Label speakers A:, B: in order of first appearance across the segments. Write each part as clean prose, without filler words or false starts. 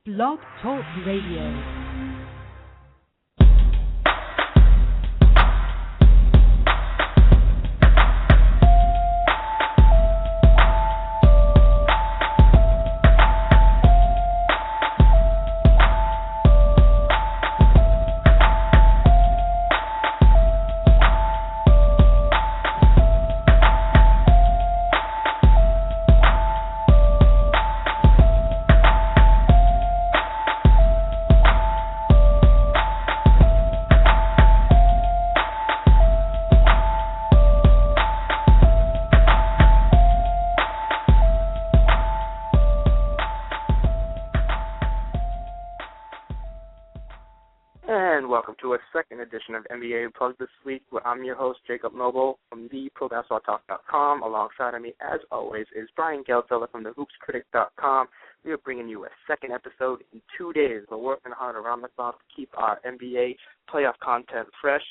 A: Blog Talk Radio.
B: Edition of NBA Unplugged this week, where I'm your host, Jacob Noble from theprobasketballtalk.com. Alongside of me, as always, is Brian Geldzella from thehoopscritic.com. We are bringing you a second episode in 2 days. We're working hard around the clock to keep our NBA playoff content fresh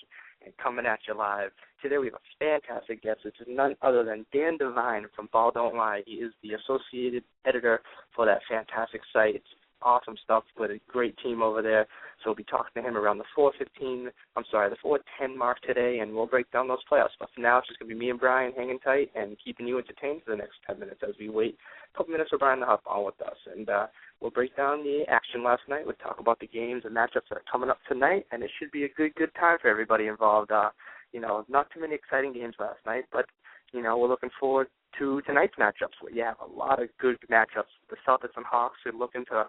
B: and coming at you live. Today we have a fantastic guest. It's none other than Dan Devine from Ball Don't Lie. He is the associated editor for that fantastic site. It's awesome stuff with a great team over there. So we'll be talking to him around the 4:10 mark today, and we'll break down those playoff stuff. Now it's just going to be me and Brian hanging tight and keeping you entertained for the next 10 minutes as we wait a couple minutes for Brian to hop on with us. And we'll break down the action last night. We'll talk about the games and matchups that are coming up tonight, and it should be a good time for everybody involved. Not too many exciting games last night, but, we're looking forward to tonight's matchups, where you have a lot of good matchups. The Celtics and Hawks are looking to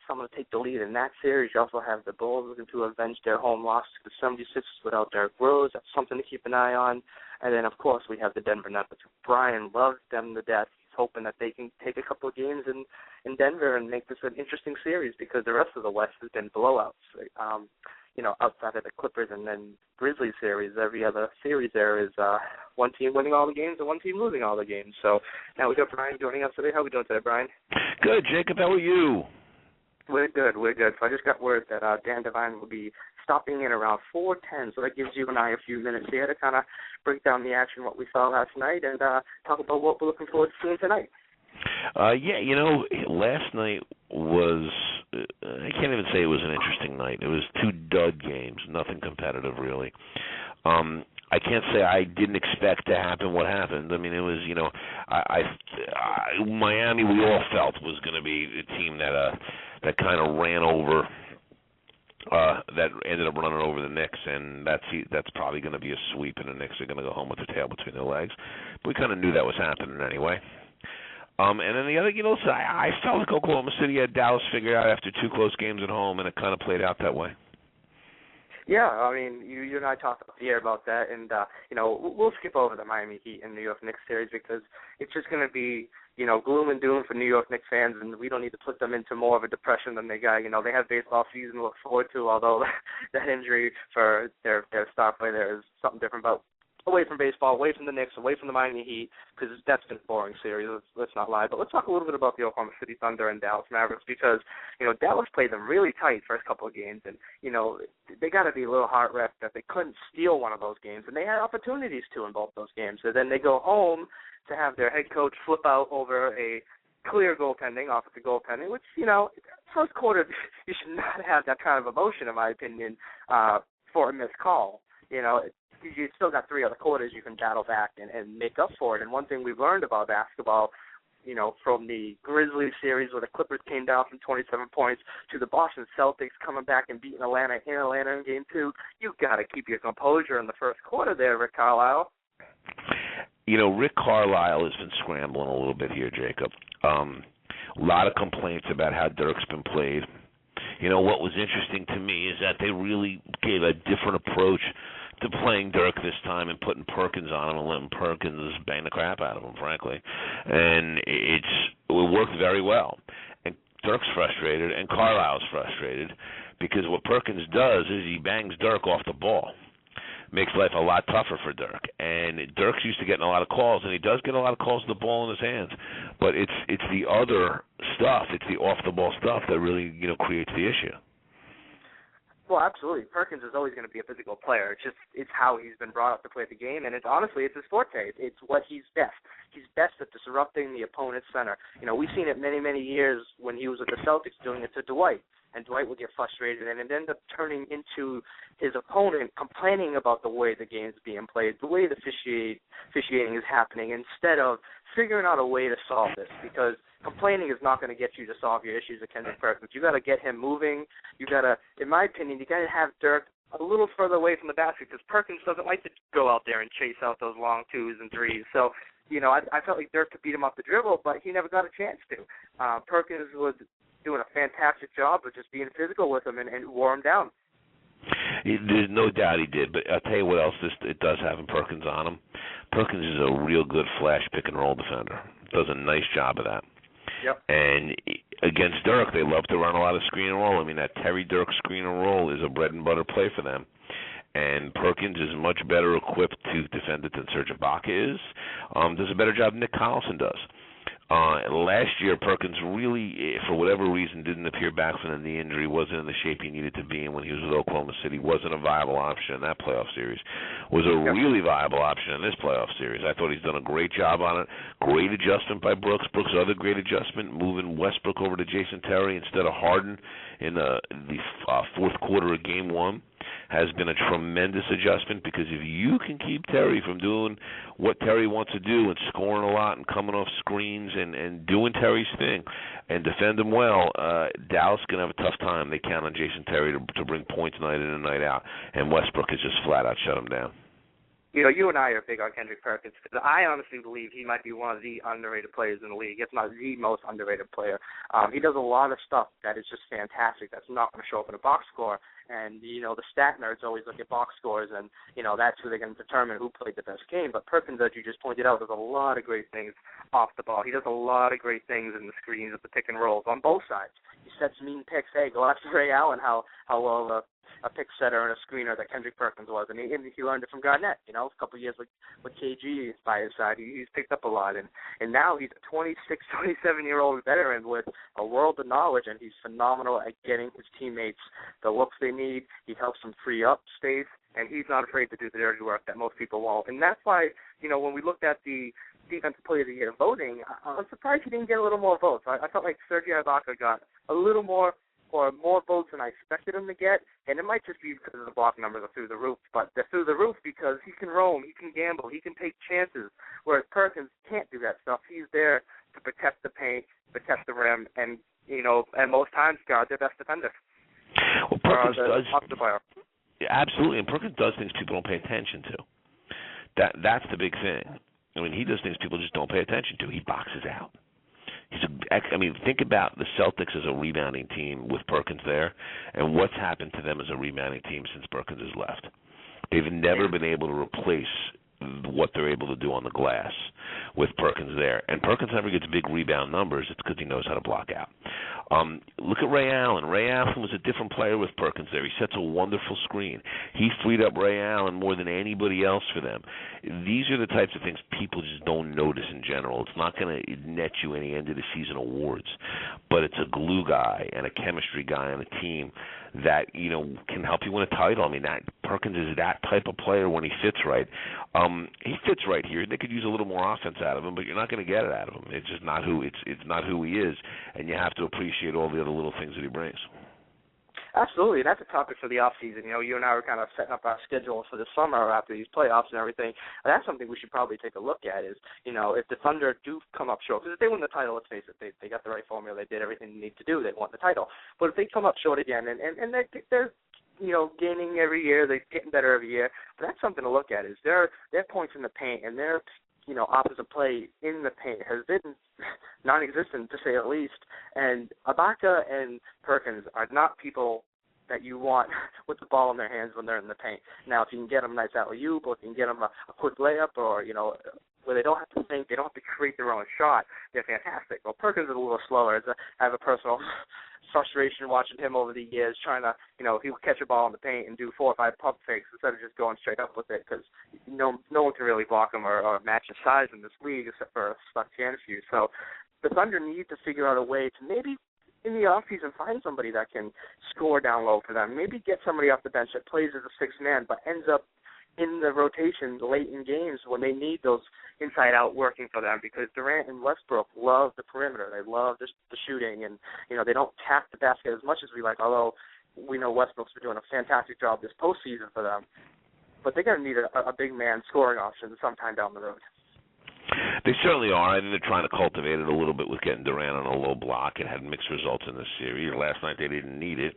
B: someone to take the lead in that series. You also have the Bulls looking to avenge their home loss to the 76ers without Derrick Rose. That's something to keep an eye on. And then, of course, we have the Denver Nuggets. Brian loves them to death. He's hoping that they can take a couple of games in Denver and make this an interesting series, because the rest of the West has been blowouts. Outside of the Clippers and then Grizzlies series, every other series there is one team winning all the games and one team losing all the games. So now we got Brian joining us today. How are we doing today, Brian?
C: Good, Jacob. How are you?
B: We're good. So I just got word that Dan Devine will be stopping in around 4:10, so that gives you and I a few minutes here to kind of break down the action, what we saw last night, and talk about what we're looking forward to seeing tonight.
C: Last night was, I can't even say it was an interesting night. It was two dud games, nothing competitive really. I can't say I didn't expect to happen what happened. I mean, it was, Miami, we all felt was going to be a team that kind of ran over, that ended up running over the Knicks, and that's probably going to be a sweep, and the Knicks are going to go home with their tail between their legs. But we kind of knew that was happening anyway. And then the other, I felt like Oklahoma City had Dallas figured out after two close games at home, and it kind of played out that way.
B: Yeah, I mean, you and I talked off the air about that, and, we'll skip over the Miami Heat and New York Knicks series, because it's just going to be, gloom and doom for New York Knicks fans, and we don't need to put them into more of a depression than they got. They have baseball season to look forward to, although that injury for their star player there is something different. But away from baseball, away from the Knicks, away from the Miami Heat, because that's been a boring series, let's not lie. But let's talk a little bit about the Oklahoma City Thunder and Dallas Mavericks, because, Dallas played them really tight first couple of games, and, they got to be a little heart-wrecked that they couldn't steal one of those games, and they had opportunities to in both those games. So then they go home to have their head coach flip out over a clear offensive goaltending, which, first quarter, you should not have that kind of emotion, in my opinion, for a missed call. You still got three other quarters you can battle back and make up for it. And one thing we've learned about basketball, from the Grizzlies series where the Clippers came down from 27 points to the Boston Celtics coming back and beating Atlanta in Game 2, you've got to keep your composure in the first quarter there, Rick Carlisle.
C: Rick Carlisle has been scrambling a little bit here, Jacob. A lot of complaints about how Dirk's been played. What was interesting to me is that they really gave a different approach to playing Dirk this time and putting Perkins on him and letting Perkins bang the crap out of him, frankly. And it worked very well. And Dirk's frustrated and Carlisle's frustrated because what Perkins does is he bangs Dirk off the ball. Makes life a lot tougher for Dirk. And Dirk's used to getting a lot of calls, and he does get a lot of calls with the ball in his hands. But it's the other stuff, it's the off-the-ball stuff that really, creates the issue.
B: Well, absolutely. Perkins is always going to be a physical player. It's how he's been brought up to play the game, and honestly, it's his forte. It's what he's best. He's best at disrupting the opponent's center. We've seen it many, many years when he was with the Celtics doing it to Dwight, and Dwight would get frustrated, and it ended up turning into his opponent complaining about the way the game's being played, the way the officiating is happening, instead of figuring out a way to solve this, because complaining is not going to get you to solve your issues with Kendrick Perkins. You got to get him moving. You got to, in my opinion, you got to have Dirk a little further away from the basket, because Perkins doesn't like to go out there and chase out those long twos and threes. So, I felt like Dirk could beat him off the dribble, but he never got a chance to. Perkins was doing a fantastic job of just being physical with him and wore him down.
C: There's no doubt he did, but I'll tell you what else it does have in Perkins on him. Perkins is a real good flash pick-and-roll defender. Does a nice job of that.
B: Yep.
C: And against Dirk, they love to run a lot of screen and roll. I mean, that Terry Dirk screen and roll is a bread-and-butter play for them. And Perkins is much better equipped to defend it than Serge Ibaka is. Does a better job than Nick Collison does. Last year, Perkins really, for whatever reason, didn't appear back from the knee injury, wasn't in the shape he needed to be in when he was with Oklahoma City, wasn't a viable option in that playoff series, was a really viable option in this playoff series. I thought he's done a great job on it. Great adjustment by Brooks. Brooks' other great adjustment, moving Westbrook over to Jason Terry instead of Harden in the fourth quarter of Game 1. Has been a tremendous adjustment, because if you can keep Terry from doing what Terry wants to do and scoring a lot and coming off screens and doing Terry's thing and defend him well, Dallas is going to have a tough time. They count on Jason Terry to bring points night in and night out, and Westbrook has just flat out shut him down.
B: You and I are big on Kendrick Perkins, because I honestly believe he might be one of the underrated players in the league, if not the most underrated player. He does a lot of stuff that is just fantastic that's not going to show up in a box score. And, the stat nerds always look at box scores, and, that's who they're going to determine who played the best game. But Perkins, as you just pointed out, does a lot of great things off the ball. He does a lot of great things in the screens, at the pick and rolls on both sides. He sets mean picks. Hey, go after Ray Allen, how well a pick setter and a screener that Kendrick Perkins was. And he learned it from Garnett, a couple of years with KG by his side. He's picked up a lot. And now he's a 26, 27-year-old veteran with a world of knowledge, and he's phenomenal at getting his teammates the looks they need. He helps them free up space, and he's not afraid to do the dirty work that most people won't. And that's why, when we looked at the Defensive Player of the Year voting, I'm surprised he didn't get a little more votes. I felt like Serge Ibaka got a little more votes than I expected him to get, and it might just be because the block numbers are through the roof, but they're through the roof because he can roam, he can gamble, he can take chances, whereas Perkins can't do that stuff. He's there to protect the paint, protect the rim, and, and most times guard their best defender.
C: Well, Perkins does. Absolutely, and Perkins does things people don't pay attention to. That's the big thing. I mean, he does things people just don't pay attention to. He boxes out. Think about the Celtics as a rebounding team with Perkins there, and what's happened to them as a rebounding team since Perkins has left. They've never been able to replace what they're able to do on the glass with Perkins there. And Perkins never gets big rebound numbers. It's because he knows how to block out. Look at Ray Allen. Ray Allen was a different player with Perkins there. He sets a wonderful screen. He freed up Ray Allen more than anybody else for them. These are the types of things people just don't notice in general. It's not going to net you any end-of-the-season awards, but it's a glue guy and a chemistry guy on a team that, can help you win a title. I mean, Perkins is that type of player when he fits right. He fits right here. They could use a little more offense out of him, but you're not going to get it out of him. It's just not who it's not who he is, and you have to appreciate all the other little things that he brings.
B: Absolutely. That's a topic for the off season. You and I were kind of setting up our schedule for the summer after these playoffs and everything. That's something we should probably take a look at is, if the Thunder do come up short, because if they win the title, let's face it, they got the right formula, they did everything they need to do, they won the title. But if they come up short again and they're gaining every year, they're getting better every year, but that's something to look at is their points in the paint and their opposite play in the paint has been non-existent, to say the least. And Ibaka and Perkins are not people that you want with the ball in their hands when they're in the paint. Now, if you can get them a nice alley-oop, or if you can get them a quick layup, or, where they don't have to think, they don't have to create their own shot, they're fantastic. Well, Perkins is a little slower. I have a personal frustration watching him over the years trying to, he'll catch a ball in the paint and do 4 or 5 pump fakes instead of just going straight up with it because no one can really block him or match his size in this league except for Stuck Janusju. So the Thunder need to figure out a way to maybe in the offseason, find somebody that can score down low for them. Maybe get somebody off the bench that plays as a sixth man but ends up in the rotation late in games when they need those inside-out working for them, because Durant and Westbrook love the perimeter. They love the shooting, and, they don't tap the basket as much as we like, although we know Westbrook's been doing a fantastic job this postseason for them. But they're going to need a big man scoring option sometime down the road.
C: They certainly are. I think they're trying to cultivate it a little bit with getting Durant on a low block. It had mixed results in this series. Last night they didn't need it.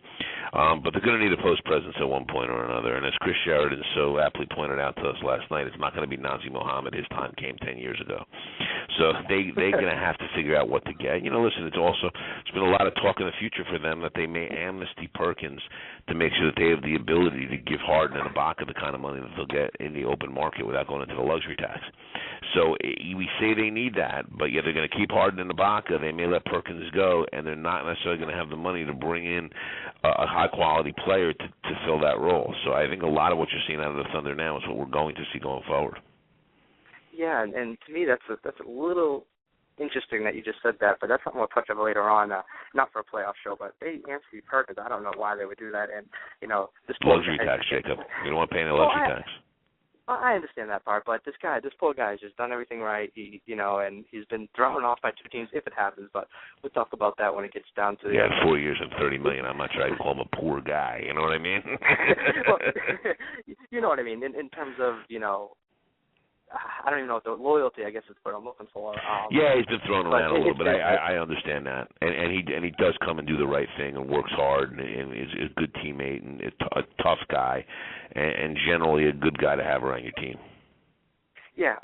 C: But they're going to need a post presence at one point or another. And as Chris Sheridan so aptly pointed out to us last night, it's not going to be Nazir Mohammed. His time came 10 years ago. So they're going to have to figure out what to get. Listen, it's been a lot of talk in the future for them that they may amnesty Perkins to make sure that they have the ability to give Harden and Ibaka the kind of money that they'll get in the open market without going into the luxury tax. So we say they need that, but yet they're going to keep Harden and Ibaka. They may let Perkins go, and they're not necessarily going to have the money to bring in a high-quality player to fill that role. So I think a lot of what you're seeing out of the Thunder now is what we're going to see going forward.
B: Yeah, and to me that's a little interesting that you just said that, but that's something we'll touch on later on, not for a playoff show, but they Anthony Perkins, I don't know why they would do that. And, this
C: luxury tax, Jacob. You don't want to pay any luxury tax.
B: I understand that part, but this poor guy has just done everything right, and he's been thrown off by two teams if it happens, but we'll talk about that when it gets down to the...
C: Yeah, 4 years and $30 million. I'm not sure I'd call him a poor guy, you know what I mean?
B: Well, you know what I mean, in terms of, I don't even know what the loyalty, I guess, is what I'm looking for.
C: Yeah, he's been thrown around a little bit. I understand that, and he does come and do the right thing and works hard and is a good teammate and a tough guy, and generally a good guy to have around your team.
B: Yeah,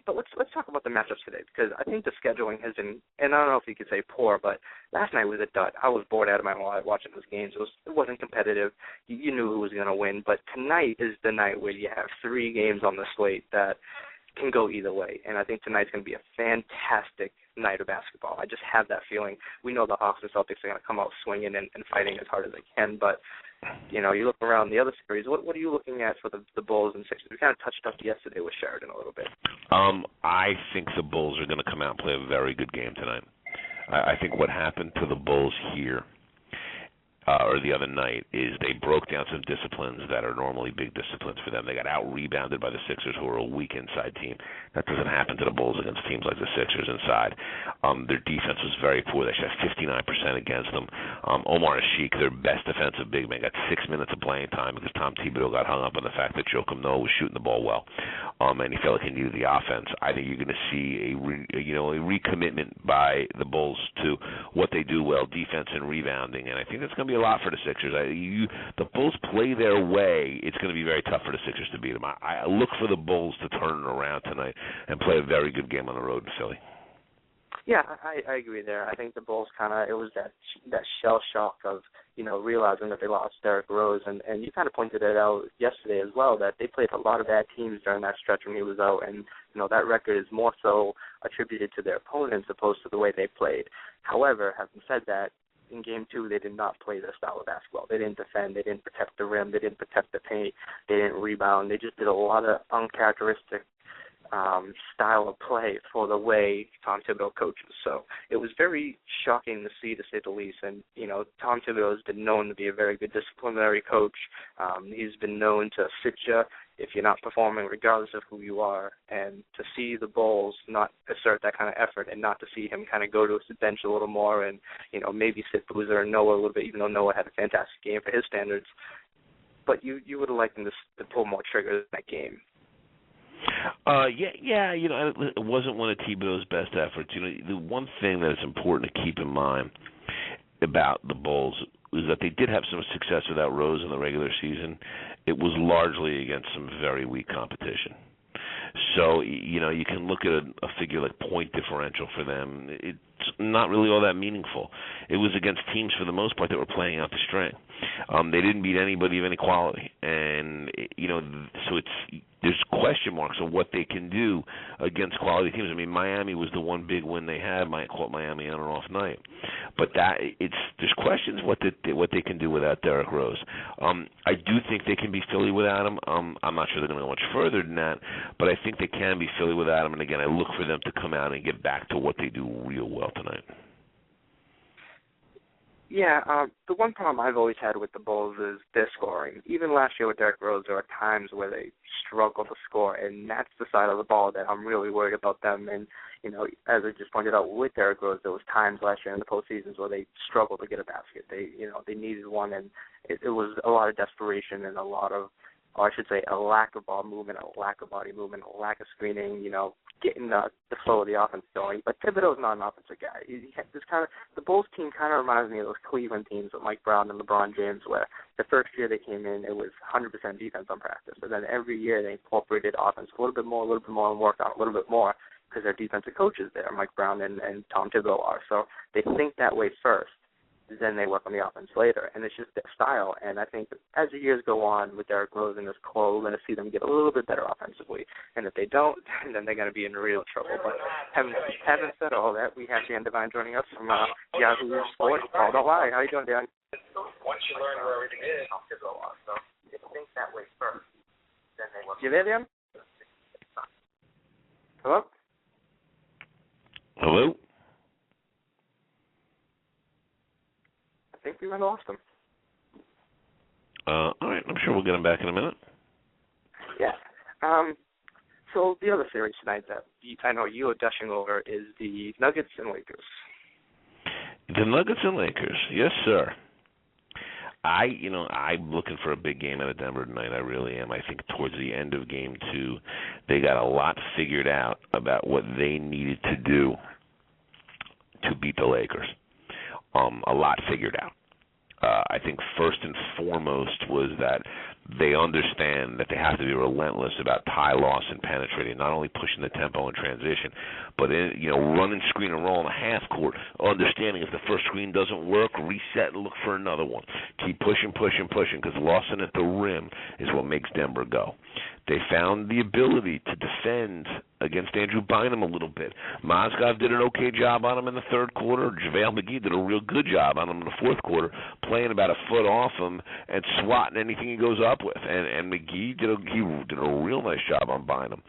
B: but let's talk about the matchups today, because I think the scheduling has been, and I don't know if you could say poor, but last night was a dud. I was bored out of my mind watching those games. It wasn't competitive. You knew who was going to win, but tonight is the night where you have 3 games on the slate that can go either way, and I think tonight's going to be a fantastic night of basketball. I just have that feeling. We know the Hawks and Celtics are going to come out swinging and fighting as hard as they can, but you look around the other series. What are you looking at for the Bulls and Sixers? We kind of touched up yesterday with Sheridan a little bit.
C: I think the Bulls are going to come out and play a very good game tonight. I think what happened to the Bulls here or the other night is they broke down some disciplines that are normally big disciplines for them. They got out-rebounded by the Sixers, who are a weak inside team. That doesn't happen to the Bulls against teams like the Sixers inside. Their defense was very poor. They shot 59% against them. Omar Ashik, their best defensive big man, got 6 minutes of playing time because Tom Thibodeau got hung up on the fact that Joakim Noah was shooting the ball well, and he felt like he needed the offense. I think you're going to see a recommitment by the Bulls to what they do well, defense and rebounding, and I think that's going to be a lot for the Sixers. The Bulls play their way. It's going to be very tough for the Sixers to beat them. I look for the Bulls to turn it around tonight and play a very good game on the road in Philly.
B: Yeah, I agree there. I think the Bulls it was that shell shock of, realizing that they lost Derrick Rose, and you kind of pointed it out yesterday as well, that they played a lot of bad teams during that stretch when he was out, and, that record is more so attributed to their opponents opposed to the way they played. However, having said that, in Game 2, they did not play their style of basketball. They didn't defend. They didn't protect the rim. They didn't protect the paint. They didn't rebound. They just did a lot of uncharacteristic style of play for the way Tom Thibodeau coaches. So it was very shocking to see, to say the least. And, Tom Thibodeau has been known to be a very good disciplinary coach. He's been known to sit you if you're not performing regardless of who you are. And to see the Bulls not assert that kind of effort and not to see him kind of go to his bench a little more and, maybe sit Boozer and Noah a little bit, even though Noah had a fantastic game for his standards. But you would have liked him to pull more triggers in that game.
C: It wasn't one of Thibodeau's best efforts. The one thing that is important to keep in mind about the Bulls is that they did have some success without Rose in the regular season. It was largely against some very weak competition. So, you can look at a figure like point differential for them. It's not really all that meaningful. It was against teams, for the most part, that were playing out the string. They didn't beat anybody of any quality. And, so there's question marks on what they can do against quality teams. I mean, Miami was the one big win they had. Caught Miami on an off night. But there's questions what they can do without Derrick Rose. I do think they can be Philly without him. I'm not sure they're going to go much further than that, but I think they can be Philly without him. And again, I look for them to come out and get back to what they do real well tonight.
B: The one problem I've always had with the Bulls is their scoring. Even last year with Derrick Rose, there were times where they struggle to score, and that's the side of the ball that I'm really worried about them. And, as I just pointed out with Derrick Rose, there was times last year in the postseasons where they struggled to get a basket. They needed one, and it was a lot of desperation and a lot of, or I should say, a lack of ball movement, a lack of body movement, a lack of screening, getting the flow of the offense going. But Thibodeau's not an offensive guy. The Bulls team kind of reminds me of those Cleveland teams with Mike Brown and LeBron James, where the first year they came in, it was 100% defense on practice. But then every year they incorporated offense a little bit more, and worked out a little bit more because their defensive coaches there, Mike Brown and Tom Thibodeau are. So they think that way first. Then they work on the offense later, and it's just their style. And I think as the years go on with Derrick Rose and his core, we're going to see them get a little bit better offensively. And if they don't, then they're going to be in real trouble. But having said all that, we have Dan Devine joining us from Yahoo Sports. Oh, don't lie. How you doing, Dan?
D: Once you learn where everything is,
B: so they think that way first. Then they work. You there, Dan? Hello?
C: Hello?
B: I think we might have lost him.
C: All right, I'm sure we'll get him back in a minute.
B: Yeah. So the other series tonight that I know you are dashing over is the Nuggets and Lakers.
C: The Nuggets and Lakers, yes, sir. I'm looking for a big game out of Denver tonight. I really am. I think towards the end of Game 2, they got a lot figured out about what they needed to do to beat the Lakers. A lot figured out. I think first and foremost was that they understand that they have to be relentless about tie loss and penetrating, not only pushing the tempo and transition, but running screen and roll in the half court, understanding if the first screen doesn't work, reset and look for another one. Keep pushing, because lossing at the rim is what makes Denver go. They found the ability to defend against Andrew Bynum a little bit. Mozgov did an okay job on him in the third quarter. JaVale McGee did a real good job on him in the fourth quarter, playing about a foot off him and swatting anything he goes up with. And McGee did a real nice job on Bynum.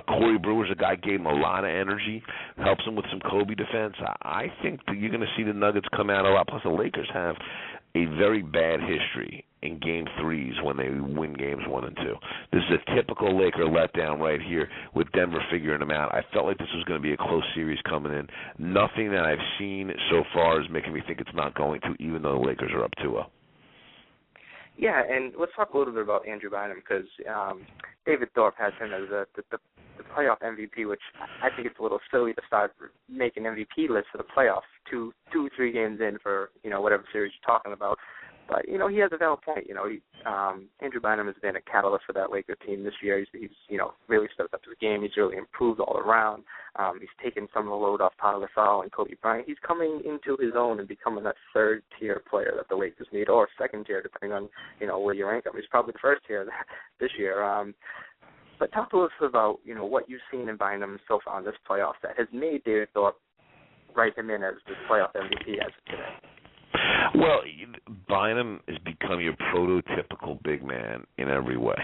C: Corey Brewer's a guy gave him a lot of energy, helps him with some Kobe defense. I think that you're going to see the Nuggets come out a lot. Plus, the Lakers have a very bad history in Game 3s when they win Games 1 and 2. This is a typical Laker letdown right here with Denver figuring them out. I felt like this was going to be a close series coming in. Nothing that I've seen so far is making me think it's not going to, even though the Lakers are up 2-0.
B: Yeah, and let's talk a little bit about Andrew Bynum because David Thorpe has him as the playoff MVP, which I think it's a little silly to start making MVP lists for the playoffs 2-3 games in for whatever series you're talking about. But he has a valid point. Andrew Bynum has been a catalyst for that Lakers team this year. He's really stepped up to the game. He's really improved all around. He's taken some of the load off Pau Gasol and Kobe Bryant. He's coming into his own and becoming that third-tier player that the Lakers need, or second-tier, depending on where you rank him. He's probably the first tier this year. But talk to us about what you've seen in Bynum so far in this playoffs that has made David Thorpe write him in as the playoff MVP as of today.
C: Well, Bynum has become your prototypical big man in every way.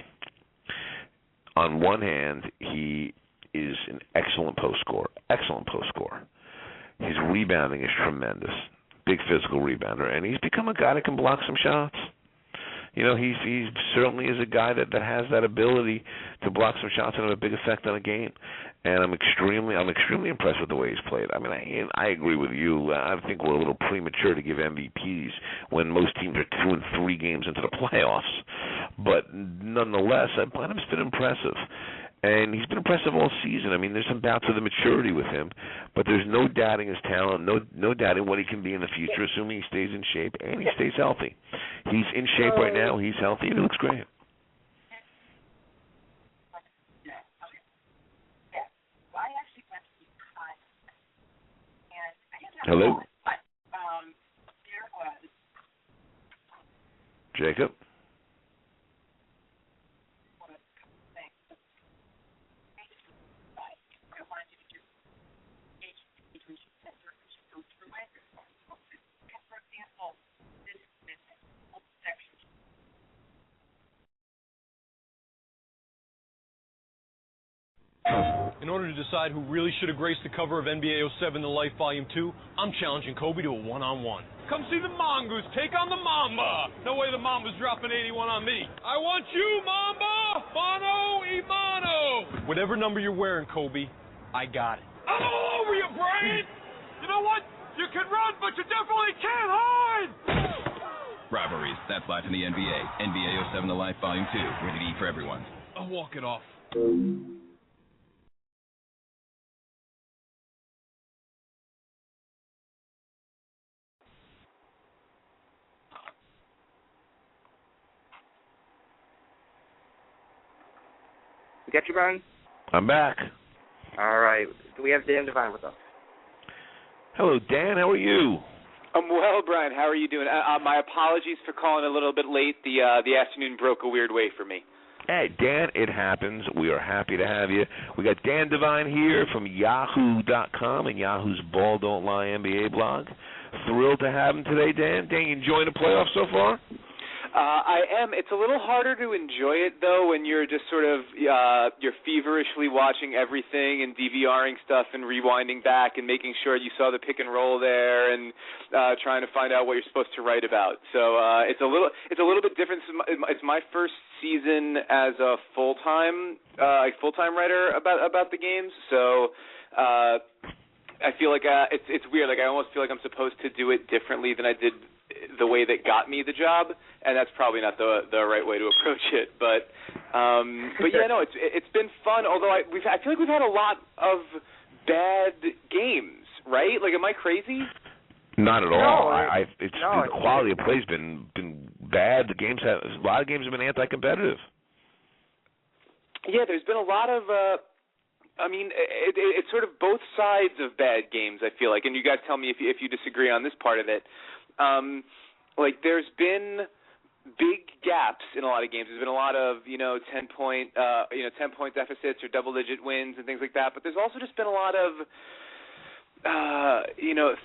C: On one hand, he is an excellent post scorer. His rebounding is tremendous. Big physical rebounder. And he's become a guy that can block some shots. He certainly is a guy that has that ability to block some shots and have a big effect on a game. And I'm extremely impressed with the way he's played. I mean, I agree with you. I think we're a little premature to give MVPs when most teams are 2 and 3 games into the playoffs. But nonetheless, Bynum's been impressive. And he's been impressive all season. I mean, there's some bouts of the maturity with him, but there's no doubting his talent, no doubting what he can be in the future, assuming he stays in shape and he stays healthy. He's in shape right now. He's healthy, and he looks great. Hello? Jacob?
E: In order to decide who really should have graced the cover of NBA 07 The Life Volume 2, I'm challenging Kobe to a one-on-one. Come see the Mongoose take on the Mamba. No way the Mamba's dropping 81 on me. I want you, Mamba! Mono y mano! Whatever number you're wearing, Kobe, I got it. I'm all over you, Brian! You know what? You can run, but you definitely can't hide!
F: Rivalries. That's live from the NBA. NBA 07 The Life Volume 2. Rated E for everyone.
E: I'll walk it off.
B: We got you, Brian?
C: I'm back.
B: All right. We have Dan Devine with us.
C: Hello, Dan. How are you?
G: I'm well, Brian. How are you doing? My apologies for calling a little bit late. The afternoon broke a weird way for me.
C: Hey, Dan, it happens. We are happy to have you. We got Dan Devine here from Yahoo.com and Yahoo's Ball Don't Lie NBA blog. Thrilled to have him today, Dan. Dan, you enjoying the playoffs so far?
G: I am. It's a little harder to enjoy it, though, when you're just sort of you're feverishly watching everything and DVRing stuff and rewinding back and making sure you saw the pick and roll there and trying to find out what you're supposed to write about. So it's a little bit different. It's my first season as a full-time writer about the games. So I feel like it's weird. Like I almost feel like I'm supposed to do it differently than I did the way that got me the job, and that's probably not the right way to approach it. But yeah, no, it's been fun. Although I feel like we've had a lot of bad games, right? Like, am I crazy?
C: Not at all. The
B: it's
C: quality of play's been bad. A lot of games have been anti-competitive.
G: Yeah, there's been a lot of. It's sort of both sides of bad games, I feel like, and you guys tell me if you disagree on this part of it. Like there's been big gaps in a lot of games. There's been a lot of 10-point deficits or double-digit wins and things like that. But there's also just been a lot of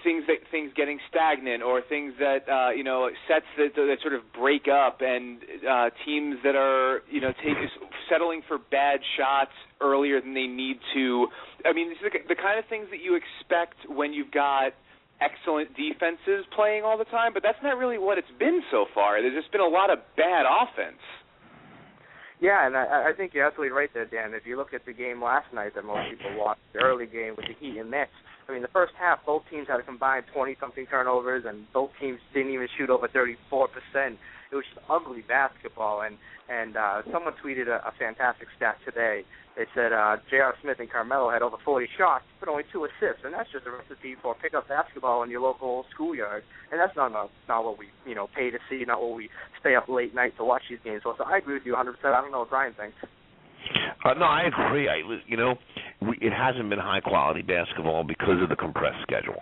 G: things getting stagnant or things that sets that sort of break up and teams that are settling for bad shots earlier than they need to. I mean, these are the kind of things that you expect when you've got excellent defenses playing all the time, but that's not really what it's been so far. There's just been a lot of bad offense.
B: Yeah, and I think you're absolutely right there, Dan. If you look at the game last night that most people watched, the early game with the Heat and Knicks, I mean, the first half, both teams had a combined 20-something turnovers, and both teams didn't even shoot over 34%. It was just ugly basketball, and someone tweeted a fantastic stat today. They said J.R. Smith and Carmelo had over 40 shots, but only 2 assists, and that's just a recipe for pickup basketball in your local schoolyard. And that's not what we pay to see, not what we stay up late night to watch these games. So I agree with you 100%. I don't know what Brian thinks.
C: No, I agree. It hasn't been high-quality basketball because of the compressed schedule.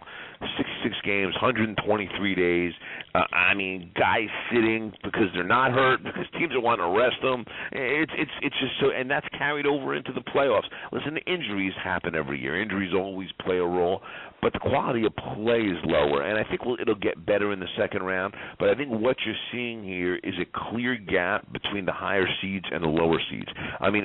C: 66 games, 123 days. Guys sitting because they're not hurt, because teams are wanting to rest them. It's just so, and that's carried over into the playoffs. Listen, the injuries happen every year. Injuries always play a role, but the quality of play is lower, and I think it'll get better in the second round. But I think what you're seeing here is a clear gap between the higher seeds and the lower seeds.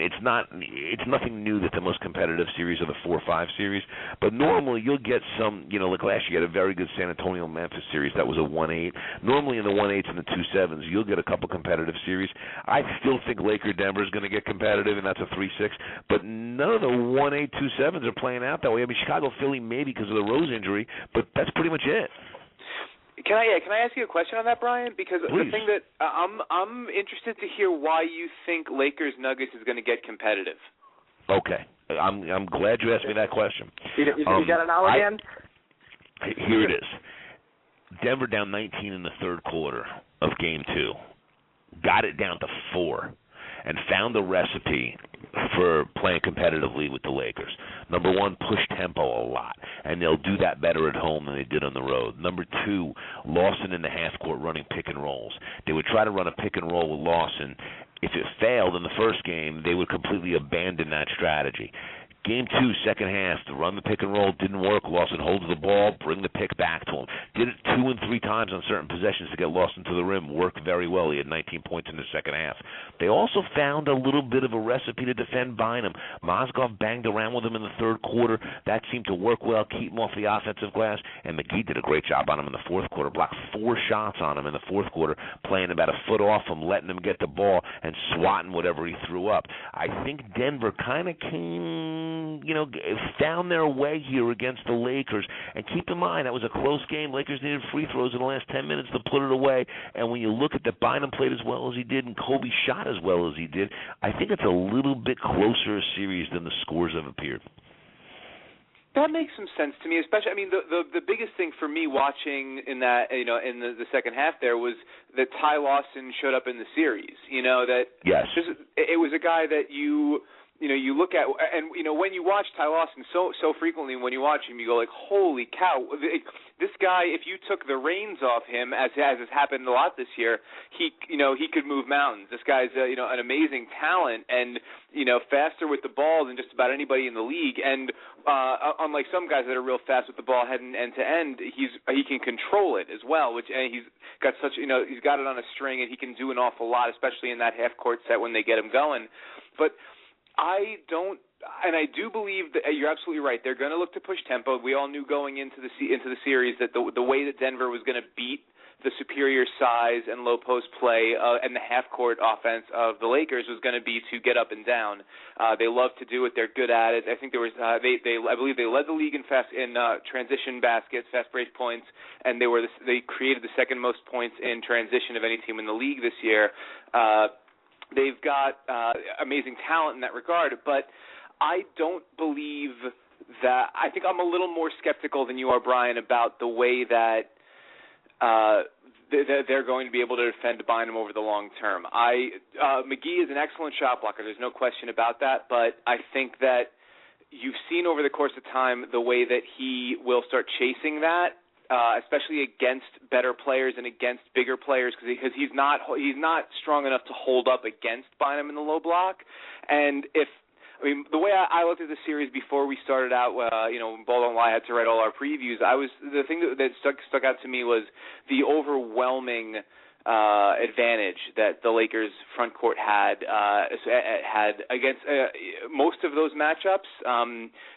C: It's nothing new that the most competitive series are the 4-5 series, but normally you'll get some, like last year you had a very good San Antonio-Memphis series that was a 1-8. Normally in the 1-8s and the 2-7s you'll get a couple competitive series. I still think Laker-Denver is going to get competitive, and that's a 3-6, but none of the 1-8, 2-7s are playing out that way. I mean, Chicago-Philly maybe because of the Rose injury, but that's pretty much it.
G: Can I ask you a question on that, Brian? Because
C: Please.
G: The thing that I'm interested to hear why you think Lakers Nuggets is going to get competitive.
C: Okay, I'm glad you asked me that question.
B: You got an hour again?
C: Here it is. Denver down 19 in the third quarter of Game 2, got it down to 4, and found the recipe for playing competitively with the Lakers. Number one, push tempo a lot, and they'll do that better at home than they did on the road. Number two, Lawson in the half court running pick and rolls. They would try to run a pick and roll with Lawson. If it failed in the first game, they would completely abandon that strategy. Game 2, second half, the run the pick and roll didn't work. Lawson holds the ball, bring the pick back to him. Did it 2 and 3 times on certain possessions to get Lawson to the rim. Worked very well. He had 19 points in the second half. They also found a little bit of a recipe to defend Bynum. Mozgov banged around with him in the third quarter. That seemed to work well, keep him off the offensive glass, and McGee did a great job on him in the fourth quarter. Blocked 4 shots on him in the fourth quarter, playing about a foot off him, letting him get the ball, and swatting whatever he threw up. I think Denver kind of came, found their way here against the Lakers. And keep in mind, that was a close game. Lakers needed free throws in the last 10 minutes to put it away. And when you look at that, Bynum played as well as he did and Kobe shot as well as he did, I think it's a little bit closer a series than the scores have appeared.
G: That makes some sense to me, especially. I mean, the biggest thing for me watching in that, in the second half there was that Ty Lawson showed up in the series. That
C: yes,
G: it was a guy that you look at, and when you watch Ty Lawson so frequently, when you watch him, you go like, holy cow, this guy, if you took the reins off him, as has happened a lot this year, he could move mountains. This guy's an amazing talent, and faster with the ball than just about anybody in the league. And unlike some guys that are real fast with the ball heading end to end, he can control it as well. He's got he's got it on a string, and he can do an awful lot, especially in that half court set when they get him going. But I do believe that you're absolutely right. They're going to look to push tempo. We all knew going into the series that the way that Denver was going to beat the superior size and low post play and the half court offense of the Lakers was going to be to get up and down. They love to do it. They're good at it. I think there was I believe they led the league in transition baskets, fast break points, and they created the second most points in transition of any team in the league this year. They've got amazing talent in that regard, but I don't believe that. I think I'm a little more skeptical than you are, Brian, about the way that they're going to be able to defend Bynum over the long term. McGee is an excellent shot blocker. There's no question about that, but I think that you've seen over the course of time the way that he will start chasing that. Especially against better players and against bigger players, because he's not strong enough to hold up against Bynum in the low block. And the way I looked at the series before we started out, when Ball Don't Lie had to write all our previews, the thing that stuck out to me was the overwhelming advantage that the Lakers front court had against most of those matchups.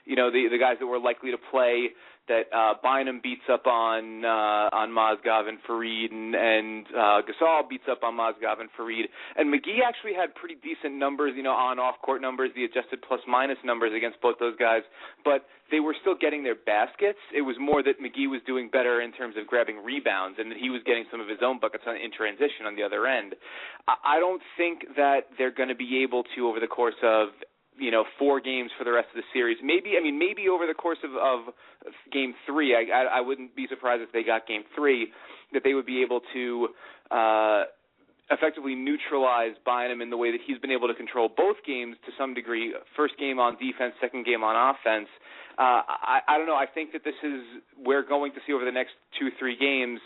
G: The guys that were likely to play, that Bynum beats up on Mozgov and Fareed, and Gasol beats up on Mozgov and Fareed. And McGee actually had pretty decent numbers, on-off-court numbers, the adjusted plus-minus numbers against both those guys, but they were still getting their baskets. It was more that McGee was doing better in terms of grabbing rebounds, and that he was getting some of his own buckets in transition on the other end. I don't think that they're going to be able to, over the course of 4 games for the rest of the series. Maybe over the course of Game 3, I wouldn't be surprised if they got Game 3, that they would be able to effectively neutralize Bynum in the way that he's been able to control both games to some degree. First game on defense, second game on offense. I don't know. I think that we're going to see over the next 2-3 games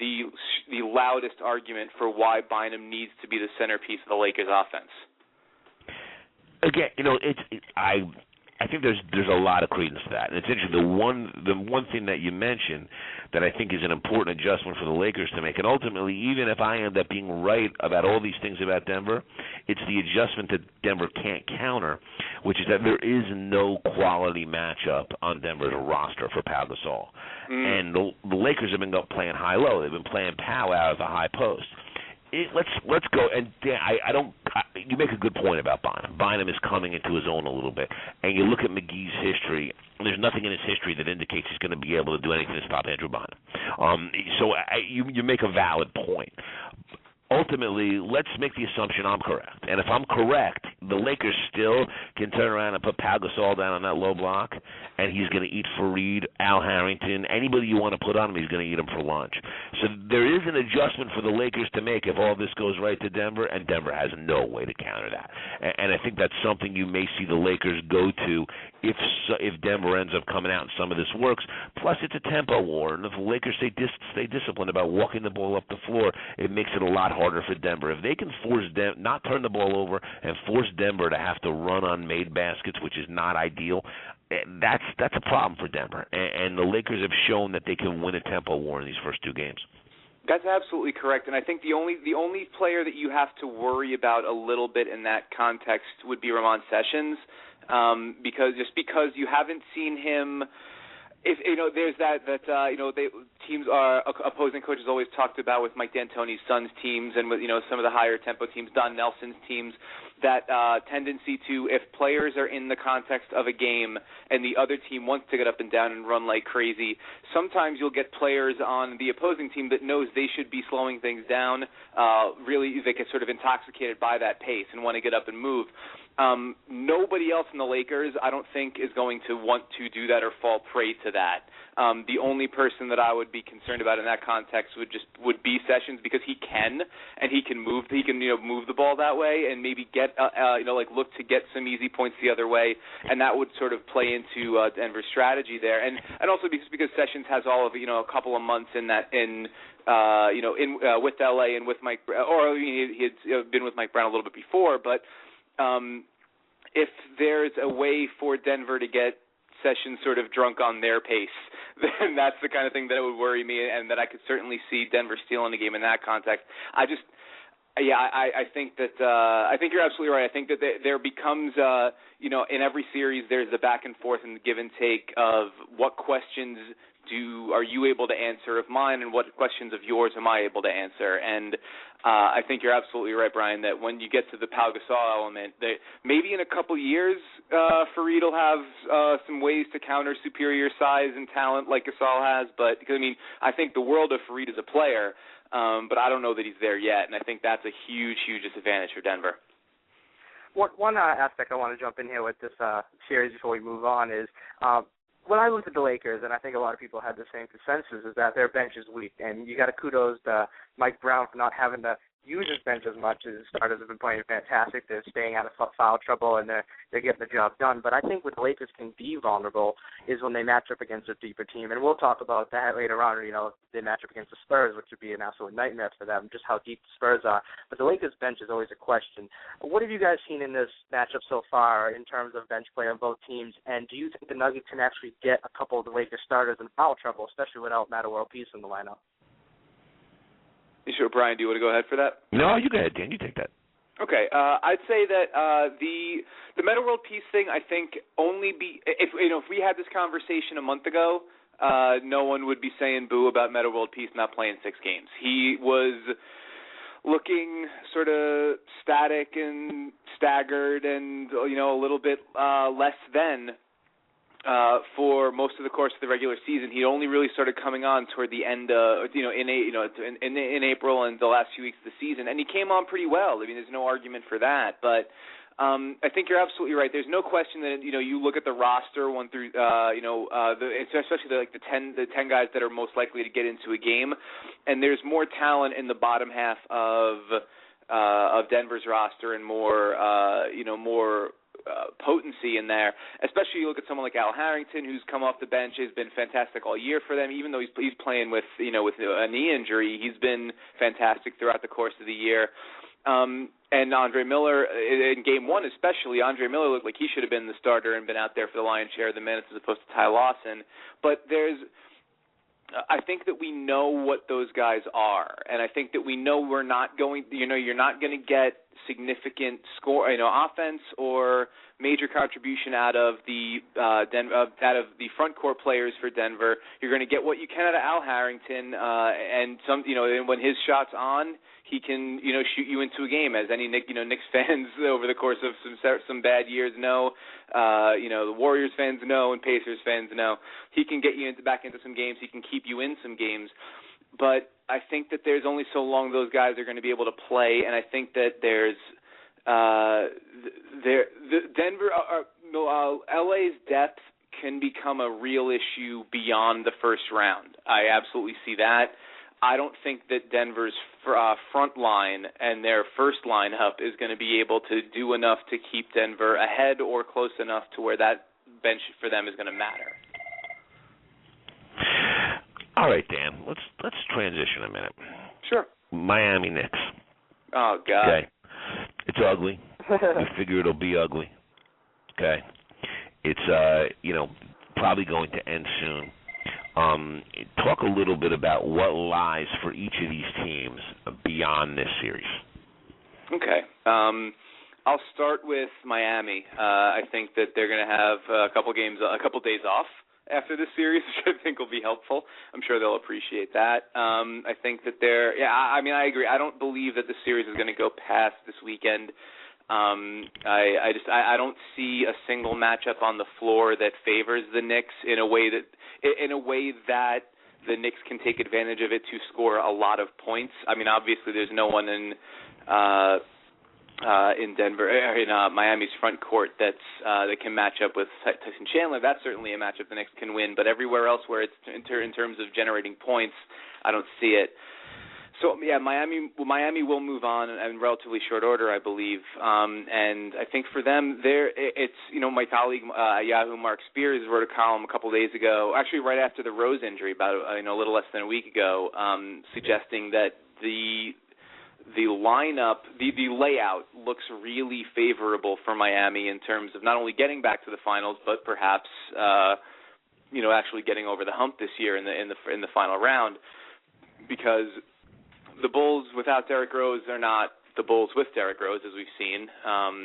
G: the loudest argument for why Bynum needs to be the centerpiece of the Lakers offense.
C: Again, I think there's a lot of credence to that. And it's interesting. The one thing that you mentioned that I think is an important adjustment for the Lakers to make, and ultimately, even if I end up being right about all these things about Denver, it's the adjustment that Denver can't counter, which is that there is no quality matchup on Denver's roster for Pau Gasol. And the Lakers have been playing high-low. They've been playing Pau out of the high post. Let's go, and Dan, you make a good point about Bynum. Bynum is coming into his own a little bit, and you look at McGee's history. There's nothing in his history that indicates he's going to be able to do anything to stop Andrew Bynum. So you make a valid point. Ultimately, let's make the assumption I'm correct. And if I'm correct, the Lakers still can turn around and put Pau Gasol down on that low block, and he's going to eat Fareed, Al Harrington, anybody you want to put on him, he's going to eat him for lunch. So there is an adjustment for the Lakers to make if all this goes right to Denver, and Denver has no way to counter that. And I think that's something you may see the Lakers go to if Denver ends up coming out and some of this works. Plus, it's a tempo war, and if the Lakers stay disciplined about walking the ball up the floor, it makes it a lot harder for Denver. If they can not turn the ball over and force Denver to have to run on made baskets, which is not ideal. That's a problem for Denver, and the Lakers have shown that they can win a tempo war in these first two games.
G: That's absolutely correct, and I think the only player that you have to worry about a little bit in that context would be Ramon Sessions, because you haven't seen him. If there's opposing coaches always talked about with Mike D'Antoni's Suns teams and with some of the higher tempo teams, Don Nelson's teams, that tendency to, if players are in the context of a game and the other team wants to get up and down and run like crazy, sometimes you'll get players on the opposing team that knows they should be slowing things down. Really, they get sort of intoxicated by that pace and want to get up and move. Nobody else in the Lakers, I don't think, is going to want to do that or fall prey to that. The only person that I would be concerned about in that context would be Sessions, because he can move move the ball that way and maybe get look to get some easy points the other way, and that would sort of play into Denver's strategy there, and also because Sessions has all of a couple of months with LA and with Mike, or he had been with Mike Brown a little bit before, but if there's a way for Denver to get Sessions sort of drunk on their pace, then that's the kind of thing that would worry me, and that I could certainly see Denver stealing the game in that context. I think you're absolutely right. I think that there becomes, in every series there's the back and forth and the give and take of what questions are you able to answer of mine, and what questions of yours am I able to answer? And I think you're absolutely right, Brian, that when you get to the Pau Gasol element, that maybe in a couple years Fareed will have some ways to counter superior size and talent like Gasol has. But I think the world of Fareed as a player, but I don't know that he's there yet, and I think that's a huge, huge disadvantage for Denver.
B: One aspect I want to jump in here with this series before we move on is when I looked at the Lakers, and I think a lot of people had the same consensus, is that their bench is weak. And you got to kudos to Mike Brown for not having to use his bench as much. His starters have been playing fantastic. They're staying out of foul trouble, and they're getting the job done. But I think where the Lakers can be vulnerable is when they match up against a deeper team. And we'll talk about that later on. They match up against the Spurs, which would be an absolute nightmare for them, just how deep the Spurs are. But the Lakers' bench is always a question. What have you guys seen in this matchup so far in terms of bench play on both teams? And do you think the Nuggets can actually get a couple of the Lakers starters in foul trouble, especially without Metta World Peace in the lineup?
G: You sure, Brian? Do you want to go ahead for that?
C: No, you go ahead, Dan. You take that.
G: Okay, I'd say that the Metta World Peace thing, I think, only if we had this conversation a month ago, no one would be saying boo about Metta World Peace not playing 6 games. He was looking sort of static and staggered and a little bit less than. For most of the course of the regular season. He only really started coming on toward the end, in April and the last few weeks of the season, and he came on pretty well. There's no argument for that. But I think you're absolutely right. There's no question that you look at the roster 1 through especially the 10 guys that are most likely to get into a game, and there's more talent in the bottom half of Denver's roster and more potency in there, especially you look at someone like Al Harrington, who's come off the bench, has been fantastic all year for them, even though he's playing with a knee injury. He's been fantastic throughout the course of the year. And Andre Miller, in Game 1 especially, Andre Miller looked like he should have been the starter and been out there for the lion's share of the minutes as opposed to Ty Lawson. But I think that we know what those guys are, and I think that we know you're not going to get significant offense or major contribution out of the front court players for Denver. You're going to get what you can out of Al Harrington, and when his shot's on, he can shoot you into a game, as any Knicks fans over the course of some bad years know. The Warriors fans know, and Pacers fans know. He can get you back into some games. He can keep you in some games. But I think that there's only so long those guys are going to be able to play, and I think that there's LA's depth can become a real issue beyond the first round. I absolutely see that. I don't think that Denver's front line and their first lineup is going to be able to do enough to keep Denver ahead or close enough to where that bench for them is going to matter.
C: All right, Dan. Let's transition a minute.
G: Sure.
C: Miami Knicks.
G: Oh God.
C: Okay. It's ugly. You figure it'll be ugly. Okay. It's probably going to end soon. Talk a little bit about what lies for each of these teams beyond this series.
G: Okay. I'll start with Miami. I think that they're going to have a couple days off after this series, which I think will be helpful. I'm sure they'll appreciate that. I think that I agree. I don't believe that the series is going to go past this weekend. I don't see a single matchup on the floor that favors the Knicks in a way that the Knicks can take advantage of it to score a lot of points. I mean, obviously, there's no one in Miami's front court that can match up with Tyson Chandler. That's certainly a matchup the Knicks can win. But everywhere else where it's in terms of generating points, I don't see it. So yeah, Miami will move on in relatively short order, I believe. And I think for them, my colleague Yahoo Mark Spears wrote a column a couple days ago, actually right after the Rose injury, about a little less than a week ago, suggesting that the lineup, the layout looks really favorable for Miami in terms of not only getting back to the finals, but perhaps actually getting over the hump this year in the final round, because the Bulls without Derrick Rose are not the Bulls with Derrick Rose, as we've seen.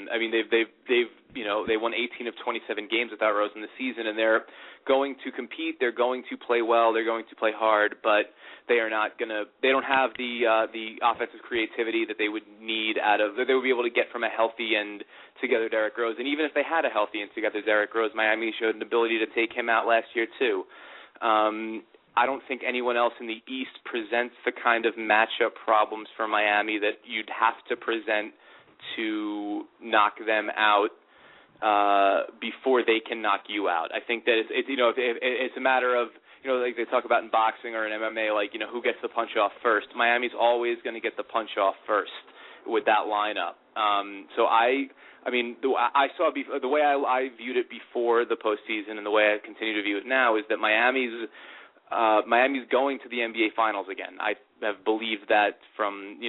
G: They won 18 of 27 games without Rose in the season, and they're going to compete. They're going to play well. They're going to play hard, but they are not gonna. They don't have the offensive creativity that they would need that they would be able to get from a healthy and together Derrick Rose. And even if they had a healthy and together Derrick Rose, Miami showed an ability to take him out last year too. I don't think anyone else in the East presents the kind of matchup problems for Miami that you'd have to present to knock them out before they can knock you out. I think that it's a matter of, like they talk about in boxing or in MMA, who gets the punch off first. Miami's always going to get the punch off first with that lineup. I saw the way I viewed it before the postseason, and the way I continue to view it now is that Miami's going to the NBA Finals again. I have believed that from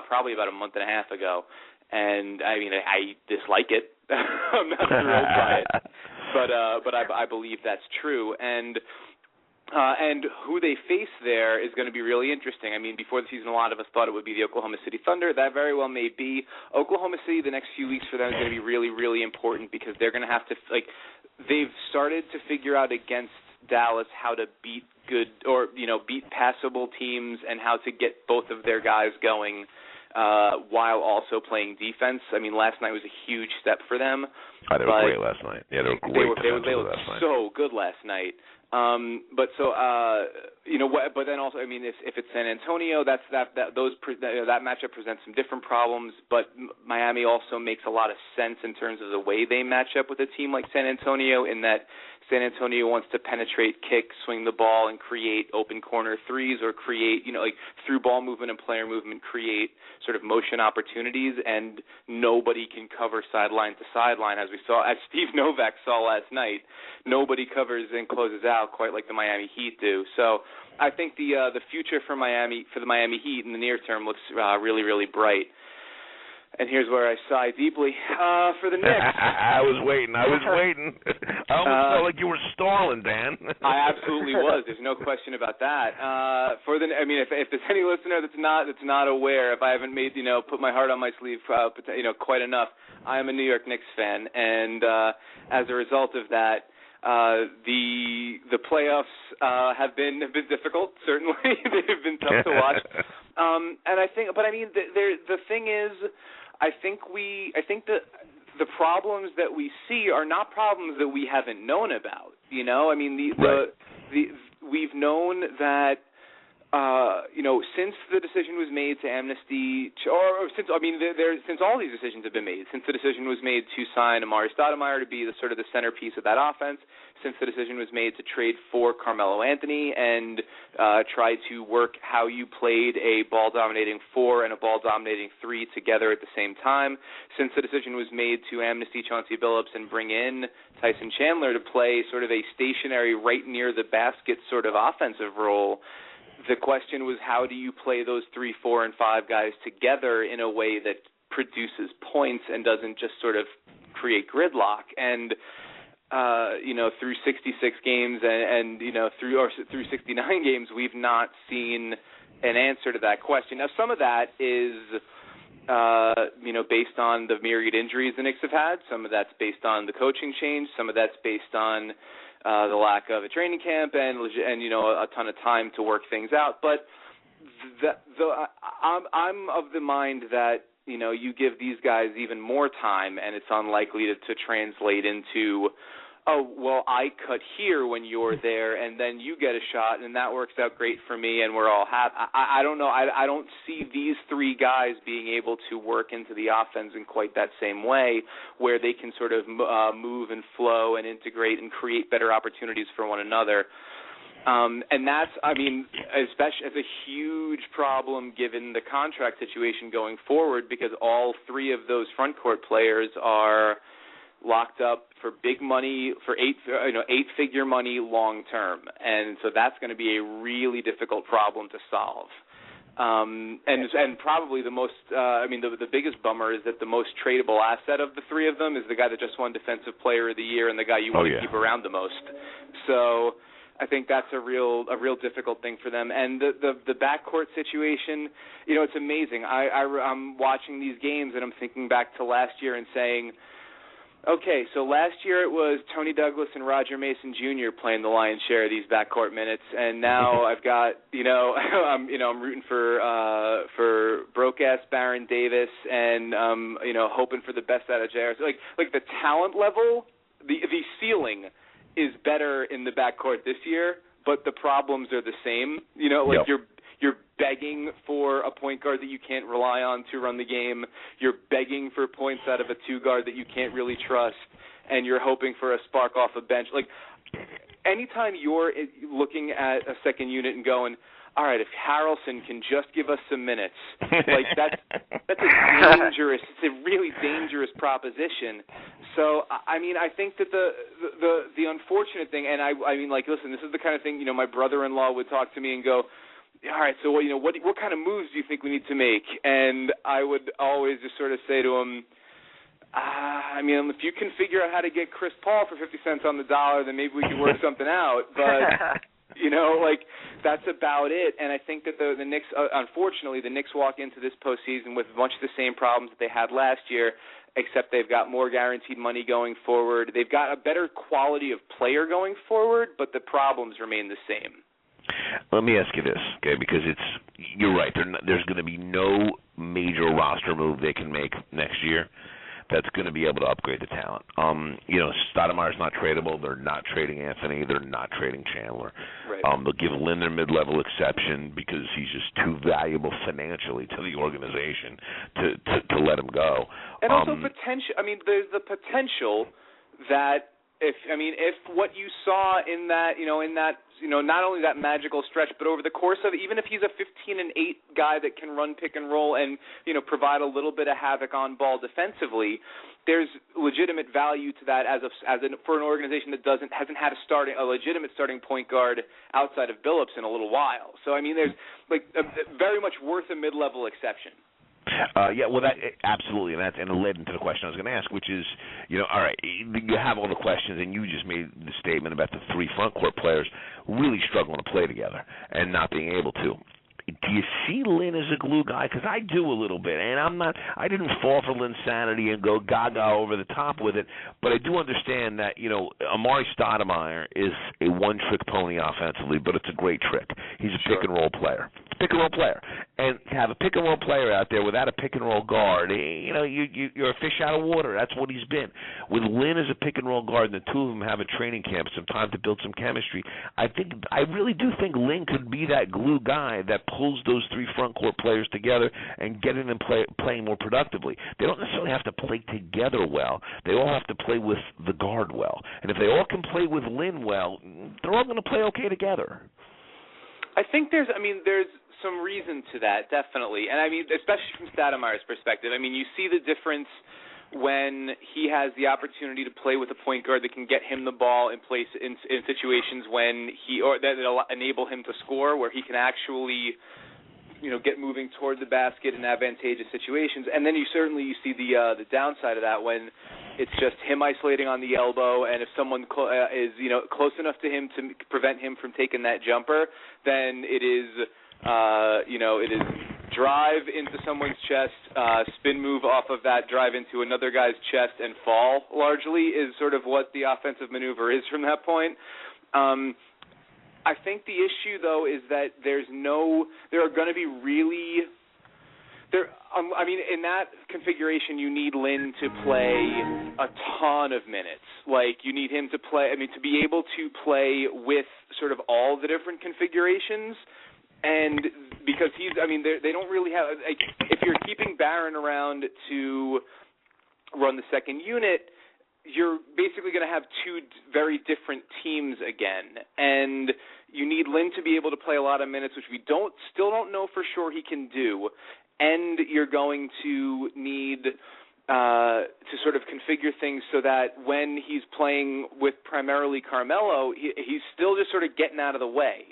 G: probably about a month and a half ago, and I dislike it. I'm not thrilled by it, but I believe that's true. And who they face there is going to be really interesting. I mean, before the season, a lot of us thought it would be the Oklahoma City Thunder. That very well may be. Oklahoma City, the next few weeks for them is going to be really, really important, because they're going to have to, they've started to figure out against Dallas how to beat beat passable teams and how to get both of their guys going while also playing defense. I mean, last night was a huge step for them.
C: Oh, they were great last night. Yeah, they were great.
G: They looked so good last night. But then also, I mean, if it's San Antonio, that matchup presents some different problems. But Miami also makes a lot of sense in terms of the way they match up with a team like San Antonio, in that San Antonio wants to penetrate, kick, swing the ball, and create open corner threes, or create, through ball movement and player movement, create sort of motion opportunities, and nobody can cover sideline to sideline, as Steve Novak saw last night. Nobody covers and closes out quite like the Miami Heat do. So I think the future for the Miami Heat in the near term looks really, really bright. And here's where I sigh deeply for the Knicks.
C: I was waiting. I almost felt like you were stalling, Dan.
G: I absolutely was. There's no question about that. If there's any listener that's not aware, if I haven't made put my heart on my sleeve quite enough, I am a New York Knicks fan, and as a result of that, the playoffs have been difficult. Certainly, they've been tough to watch. The thing is, I think that the problems that we see are not problems that we haven't known about. We've known that. Since the decision was made to amnesty, since all these decisions have been made, since the decision was made to sign Amari Stoudemire to be the centerpiece of that offense, since the decision was made to trade for Carmelo Anthony and try to work how you played a ball-dominating 4 and a ball-dominating 3 together at the same time, since the decision was made to amnesty Chauncey Billups and bring in Tyson Chandler to play sort of a stationary, right near the basket sort of offensive role, the question was, how do you play those 3, 4, and 5 guys together in a way that produces points and doesn't just sort of create gridlock. And through 66 games and through 69 games, we've not seen an answer to that question. Now, some of that is based on the myriad injuries the Knicks have had. Some of that's based on the coaching change. Some of that's based on the lack of a training camp and a ton of time to work things out. But I'm of the mind that you give these guys even more time, and it's unlikely to translate into, oh, well, I cut here when you're there, and then you get a shot, and that works out great for me, and we're all happy. I don't know. I don't see these three guys being able to work into the offense in quite that same way, where they can sort of move and flow and integrate and create better opportunities for one another. And that's, especially as a huge problem given the contract situation going forward, because all three of those front court players are locked up for big money, for eight-figure money long term, and so that's going to be a really difficult problem to solve. And probably the most, the biggest bummer is that the most tradable asset of the three of them is the guy that just won Defensive Player of the Year and the guy you want to keep around the most. So I think that's a real difficult thing for them. And the backcourt situation, it's amazing. I'm watching these games and I'm thinking back to last year and saying, okay, so last year it was Tony Douglas and Roger Mason Jr. playing the lion's share of these backcourt minutes, and now I've got I'm rooting for broke-ass Baron Davis and hoping for the best out of JR. So like the talent level, the ceiling is better in the backcourt this year, but the problems are the same. You're begging for a point guard that you can't rely on to run the game. You're begging for points out of a two guard that you can't really trust, and you're hoping for a spark off a bench. Like, anytime you're looking at a second unit and going, all right, if Harrelson can just give us some minutes, like that's it's a really dangerous proposition. So, I think that the unfortunate thing, and listen, this is the kind of thing, my brother-in-law would talk to me and go, all right, so what kind of moves do you think we need to make? And I would always just sort of say to him, if you can figure out how to get Chris Paul for 50 cents on the dollar, then maybe we can work something out. But, that's about it. And I think that the Knicks, unfortunately, the Knicks walk into this postseason with much the same problems that they had last year, except they've got more guaranteed money going forward. They've got a better quality of player going forward, but the problems remain the same.
C: Let me ask you this, okay, because you're right. There's going to be no major roster move they can make next year that's going to be able to upgrade the talent. Stoudemire's not tradable. They're not trading Anthony. They're not trading Chandler.
G: Right.
C: They'll give Lin their mid-level exception because he's just too valuable financially to the organization to let him go.
G: And also potential. There's the potential that if what you saw in that, not only that magical stretch, but over the course of, even if he's a 15-8 guy that can run pick and roll and, provide a little bit of havoc on ball defensively, there's legitimate value to that for an organization that hasn't had a legitimate starting point guard outside of Billups in a little while. So, there's very much worth a mid-level exception.
C: That absolutely, and it led into the question I was going to ask, which is, all right, you have all the questions, and you just made the statement about the three front court players really struggling to play together and not being able to. Do you see Lin as a glue guy? Because I do a little bit, and I didn't fall for Lin's sanity and go gaga over the top with it, but I do understand that, Amari Stoudemire is a one-trick pony offensively, but it's a great trick. He's a pick-and-roll player. And to have a pick-and-roll player out there without a pick-and-roll guard, you're a fish out of water. That's what he's been. With Lin as a pick-and-roll guard and the two of them have a training camp, some time to build some chemistry, I really do think Lin could be that glue guy that pulls those three front court players together and getting them playing more productively. They don't necessarily have to play together well. They all have to play with the guard well. And if they all can play with Lin well, they're all going to play okay together.
G: I think there's some reason to that, definitely. And especially from Stoudemire's perspective. You see the difference when he has the opportunity to play with a point guard that can get him the ball in place in situations that'll enable him to score, where he can actually get moving toward the basket in advantageous situations. And then you see the downside of that when it's just him isolating on the elbow, and if someone is close enough to him to prevent him from taking that jumper, then it is drive into someone's chest, spin move off of that, drive into another guy's chest, and fall, largely, is sort of what the offensive maneuver is from that point. I think the issue, though, is that there are going to be really in that configuration, you need Lin to play a ton of minutes. Like, you need him to play, to be able to play with sort of all the different configurations. And because they don't really have, if you're keeping Barron around to run the second unit, you're basically going to have two very different teams again. And you need Lin to be able to play a lot of minutes, which we still don't know for sure he can do. And you're going to need to sort of configure things so that when he's playing with primarily Carmelo, he's still just sort of getting out of the way.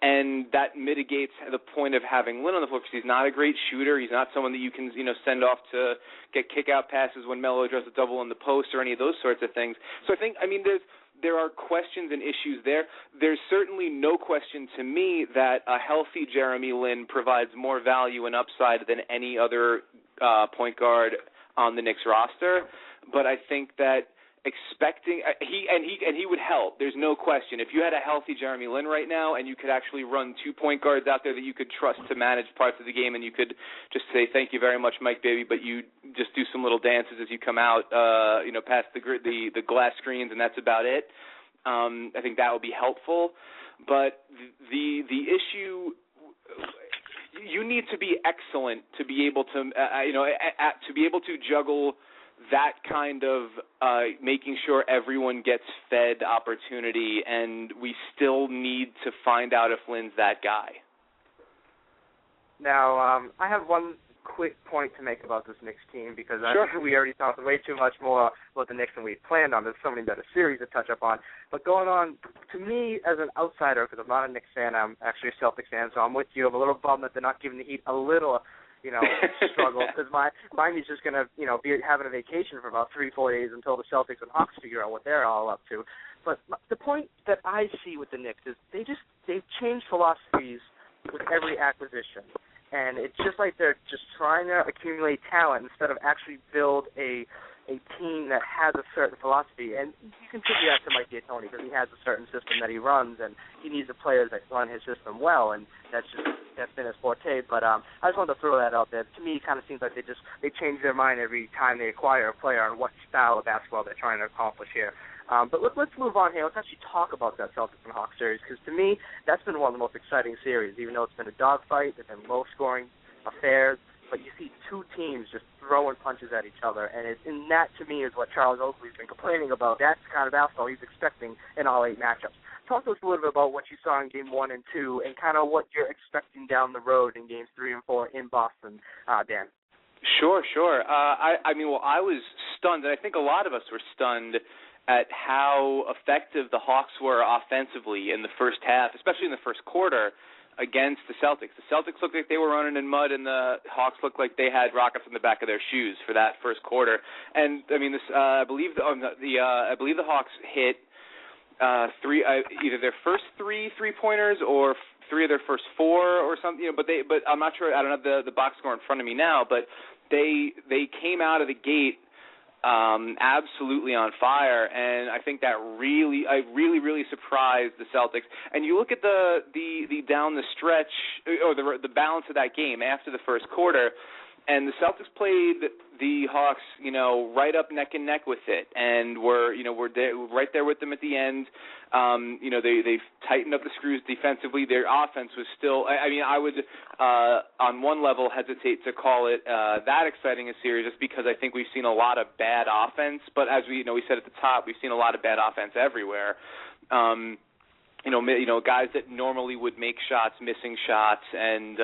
G: And that mitigates the point of having Lin on the floor, because he's not a great shooter. He's not someone that you can, send off to get kick-out passes when Melo does a double in the post or any of those sorts of things. So I think, there are questions and issues there. There's certainly no question to me that a healthy Jeremy Lin provides more value and upside than any other point guard on the Knicks roster. But I think that expecting he would help. There's no question. If you had a healthy Jeremy Lin right now, and you could actually run 2 point guards out there that you could trust to manage parts of the game, and you could just say thank you very much, Mike Baby, but you just do some little dances as you come out, past the glass screens, and that's about it. I think that would be helpful. But the issue, you need to be excellent to be able to to be able to juggle that kind of making sure everyone gets fed opportunity, and we still need to find out if Lin's that guy.
B: Now, I have one quick point to make about this Knicks team, because
G: Sure.
B: we already talked way too much more about the Knicks than we planned on. There's so many better series to touch up on. But going on, to me, as an outsider, because I'm not a Knicks fan, I'm actually a Celtics fan, so I'm with you. I'm a little bummed that they're not giving the Heat a little struggle, because Miami's just going to, be having a vacation for about 3-4 days until the Celtics and Hawks figure out what they're all up to. But the point that I see with the Knicks is they've changed philosophies with every acquisition. And it's just like they're just trying to accumulate talent instead of actually build a team that has a certain philosophy. And you can figure that to Mike D'Antoni, because he has a certain system that he runs, and he needs the players that run his system well, and that's been his forte. But I just wanted to throw that out there. To me, it kind of seems like they change their mind every time they acquire a player on what style of basketball they're trying to accomplish here. But let's move on here. Let's actually talk about that Celtics and Hawks series, because to me, that's been one of the most exciting series, even though it's been a dogfight, there's been low-scoring affairs, but you see two teams just throwing punches at each other, and that, to me, is what Charles Oakley's been complaining about. That's the kind of basketball he's expecting in all 8 matchups. Talk to us a little bit about what you saw in Game 1 and 2, and kind of what you're expecting down the road in Games 3 and 4 in Boston, Dan.
G: Sure. I was stunned, and I think a lot of us were stunned at how effective the Hawks were offensively in the first half, especially in the first quarter, against the Celtics. The Celtics looked like they were running in mud, and the Hawks looked like they had rockets in the back of their shoes for that first quarter. And I believe the Hawks hit either their first 3 3-pointers or 3 of their first 4 or something. But I'm not sure. I don't have the box score in front of me now, but they came out of the gate absolutely on fire, and I think that really surprised the Celtics. And you look at the down the stretch, or the balance of that game after the first quarter, and the Celtics played the Hawks, right up neck and neck with it, and were right there with them at the end. They tightened up the screws defensively. Their offense was still. I would on one level hesitate to call it that exciting a series, just because I think we've seen a lot of bad offense. But as we said at the top, we've seen a lot of bad offense everywhere. Guys that normally would make shots, missing shots, and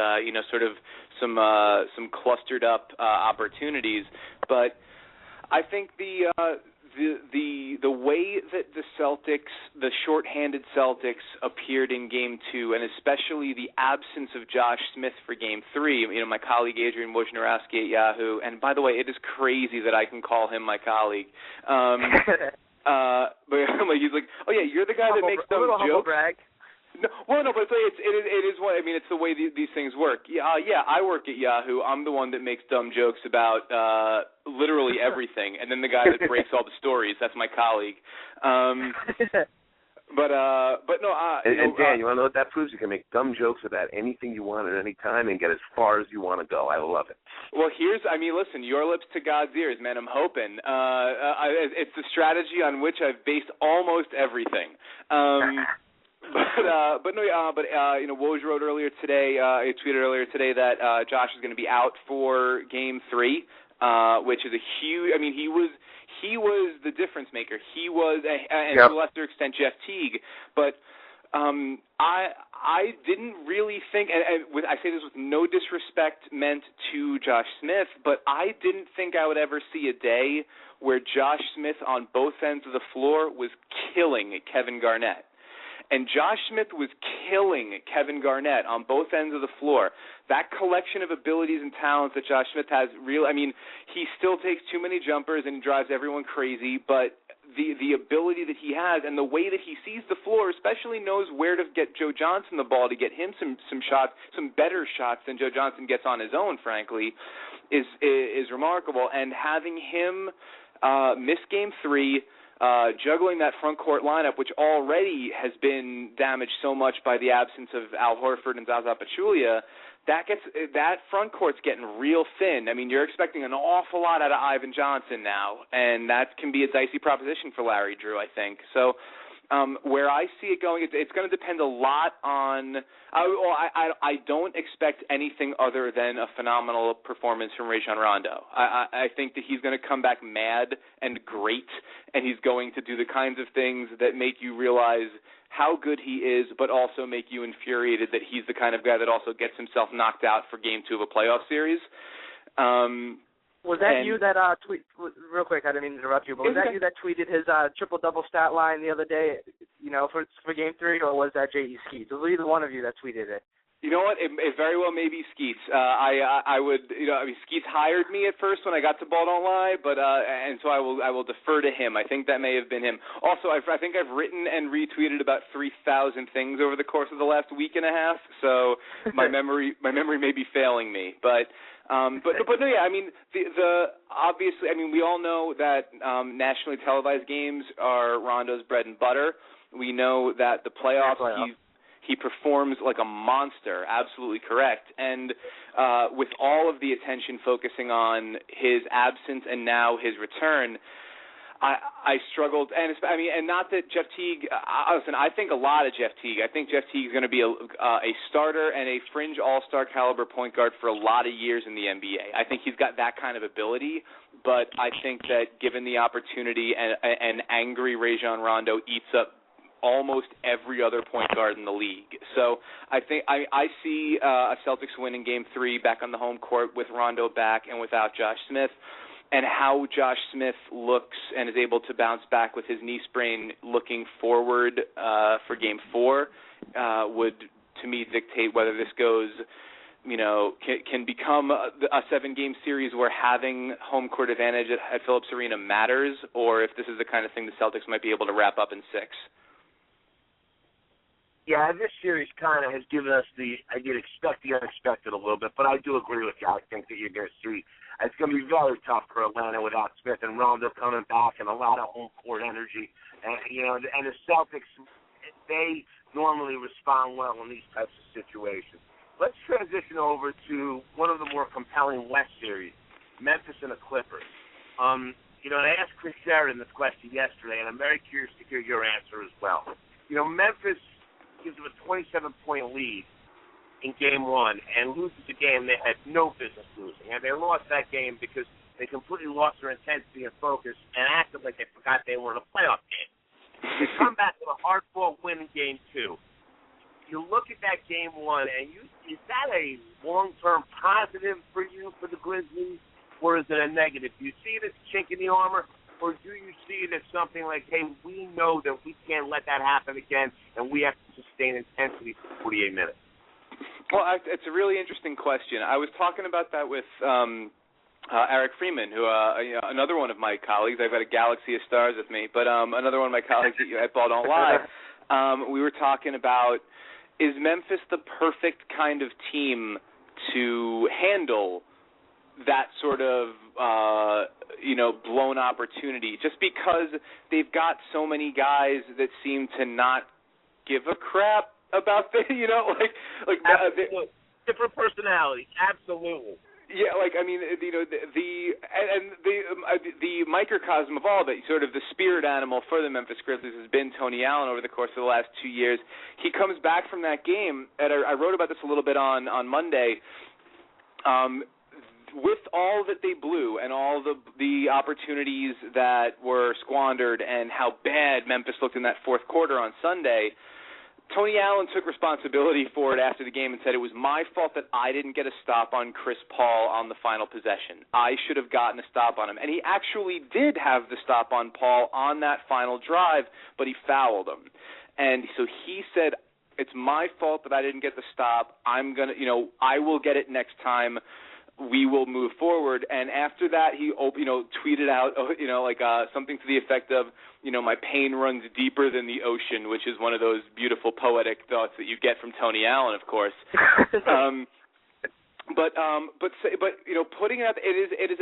G: sort of some clustered up opportunities. But I think the way that the Celtics, the shorthanded Celtics, appeared in Game 2, and especially the absence of Josh Smith for Game 3. My colleague Adrian Wojnarowski at Yahoo, and by the way, it is crazy that I can call him my colleague. But he's like, oh yeah, you're the guy that makes dumb jokes. Brag. No, but it is what it's the way these things work. Yeah, I work at Yahoo. I'm the one that makes dumb jokes about literally everything, and then the guy that breaks all the stories. That's my colleague. But no.
H: And Dan, you want to know what that proves? You can make dumb jokes about anything you want at any time and get as far as you want to go. I love it.
G: Well, listen, your lips to God's ears, man. I'm hoping. It's the strategy on which I've based almost everything. Woj wrote earlier today. He tweeted earlier today that Josh is going to be out for Game 3, which is a huge. He was the difference maker. He was, and to a lesser extent, Jeff Teague. But I didn't really think, and I say this with no disrespect meant to Josh Smith, but I didn't think I would ever see a day where Josh Smith on both ends of the floor was killing Kevin Garnett. And Josh Smith was killing Kevin Garnett on both ends of the floor. That collection of abilities and talents that Josh Smith has, he still takes too many jumpers and drives everyone crazy, but the ability that he has and the way that he sees the floor, especially knows where to get Joe Johnson the ball to get him some shots, some better shots than Joe Johnson gets on his own, frankly, is remarkable. And having him miss Game 3, juggling that front court lineup, which already has been damaged so much by the absence of Al Horford and Zaza Pachulia, that front court's getting real thin. You're expecting an awful lot out of Ivan Johnson now, and that can be a dicey proposition for Larry Drew, I think. So where I see it going, it's going to depend a lot on I don't expect anything other than a phenomenal performance from Rajon Rondo. I think that he's going to come back mad and great, and he's going to do the kinds of things that make you realize how good he is, but also make you infuriated that he's the kind of guy that also gets himself knocked out for Game 2 of a playoff series.
B: Was that you that real quick, I didn't mean to interrupt you, but was that you that tweeted his triple-double stat line the other day, for Game 3, or was that J.E. Skeets? Was either one of you that tweeted it?
G: You know what? It very well may be Skeets. I would, Skeets hired me at first when I got to Ball Don't Lie, but and so I will defer to him. I think that may have been him. Also, I think I've written and retweeted about 3,000 things over the course of the last week and a half, so my memory may be failing me, but no, yeah. Obviously, we all know that nationally televised games are Rondo's bread and butter. We know that the playoffs, he performs like a monster. Absolutely correct. And with all of the attention focusing on his absence and now his return, I struggled, and not that Jeff Teague. Listen, I think a lot of Jeff Teague. I think Jeff Teague is going to be a starter and a fringe all-star caliber point guard for a lot of years in the NBA. I think he's got that kind of ability, but I think that given the opportunity, an angry Rajon Rondo eats up almost every other point guard in the league. So I think I see a Celtics win in Game 3 back on the home court with Rondo back and without Josh Smith. And how Josh Smith looks and is able to bounce back with his knee sprain looking forward for Game 4 would, to me, dictate whether this goes, can become a 7-game series where having home court advantage at Phillips Arena matters, or if this is the kind of thing the Celtics might be able to wrap up in 6.
H: Yeah, this series kind of has given us I did expect the unexpected a little bit, but I do agree with you. I think that you're going to see it's going to be very tough for Atlanta without Smith and Rondo coming back and a lot of home court energy. And, and the Celtics, they normally respond well in these types of situations. Let's transition over to one of the more compelling West series, Memphis and the Clippers. I asked Chris Sheridan this question yesterday, and I'm very curious to hear your answer as well. Memphis gives them a 27-point lead in Game 1 and loses a game they had no business losing. And they lost that game because they completely lost their intensity and focus and acted like they forgot they were in a playoff game. They come back with a hard-fought win in Game 2. You look at that Game 1, and is that a long-term positive for you for the Grizzlies, or is it a negative? Do you see it as a chink in the armor, or do you see it as something like, hey, we know that we can't let that happen again, and we have to sustain intensity for 48 minutes?
G: Well, it's a really interesting question. I was talking about that with Eric Freeman, who another one of my colleagues. I've got a galaxy of stars with me, but another one of my colleagues at Ball Don't Lie. We were talking about, is Memphis the perfect kind of team to handle that sort of blown opportunity, just because they've got so many guys that seem to not give a crap about the
H: different personalities, absolutely.
G: Yeah, the microcosm of all of it, sort of the spirit animal for the Memphis Grizzlies has been Tony Allen over the course of the last 2 years. He comes back from that game, and I wrote about this a little bit on Monday. With all that they blew and all the opportunities that were squandered and how bad Memphis looked in that fourth quarter on Sunday, Tony Allen took responsibility for it after the game and said, it was my fault that I didn't get a stop on Chris Paul on the final possession. I should have gotten a stop on him. And he actually did have the stop on Paul on that final drive, but he fouled him. And so he said, it's my fault that I didn't get the stop. I will get it next time. We will move forward. And after that, he tweeted out something to the effect of, my pain runs deeper than the ocean, which is one of those beautiful poetic thoughts that you get from Tony Allen, of course. But putting it out, it is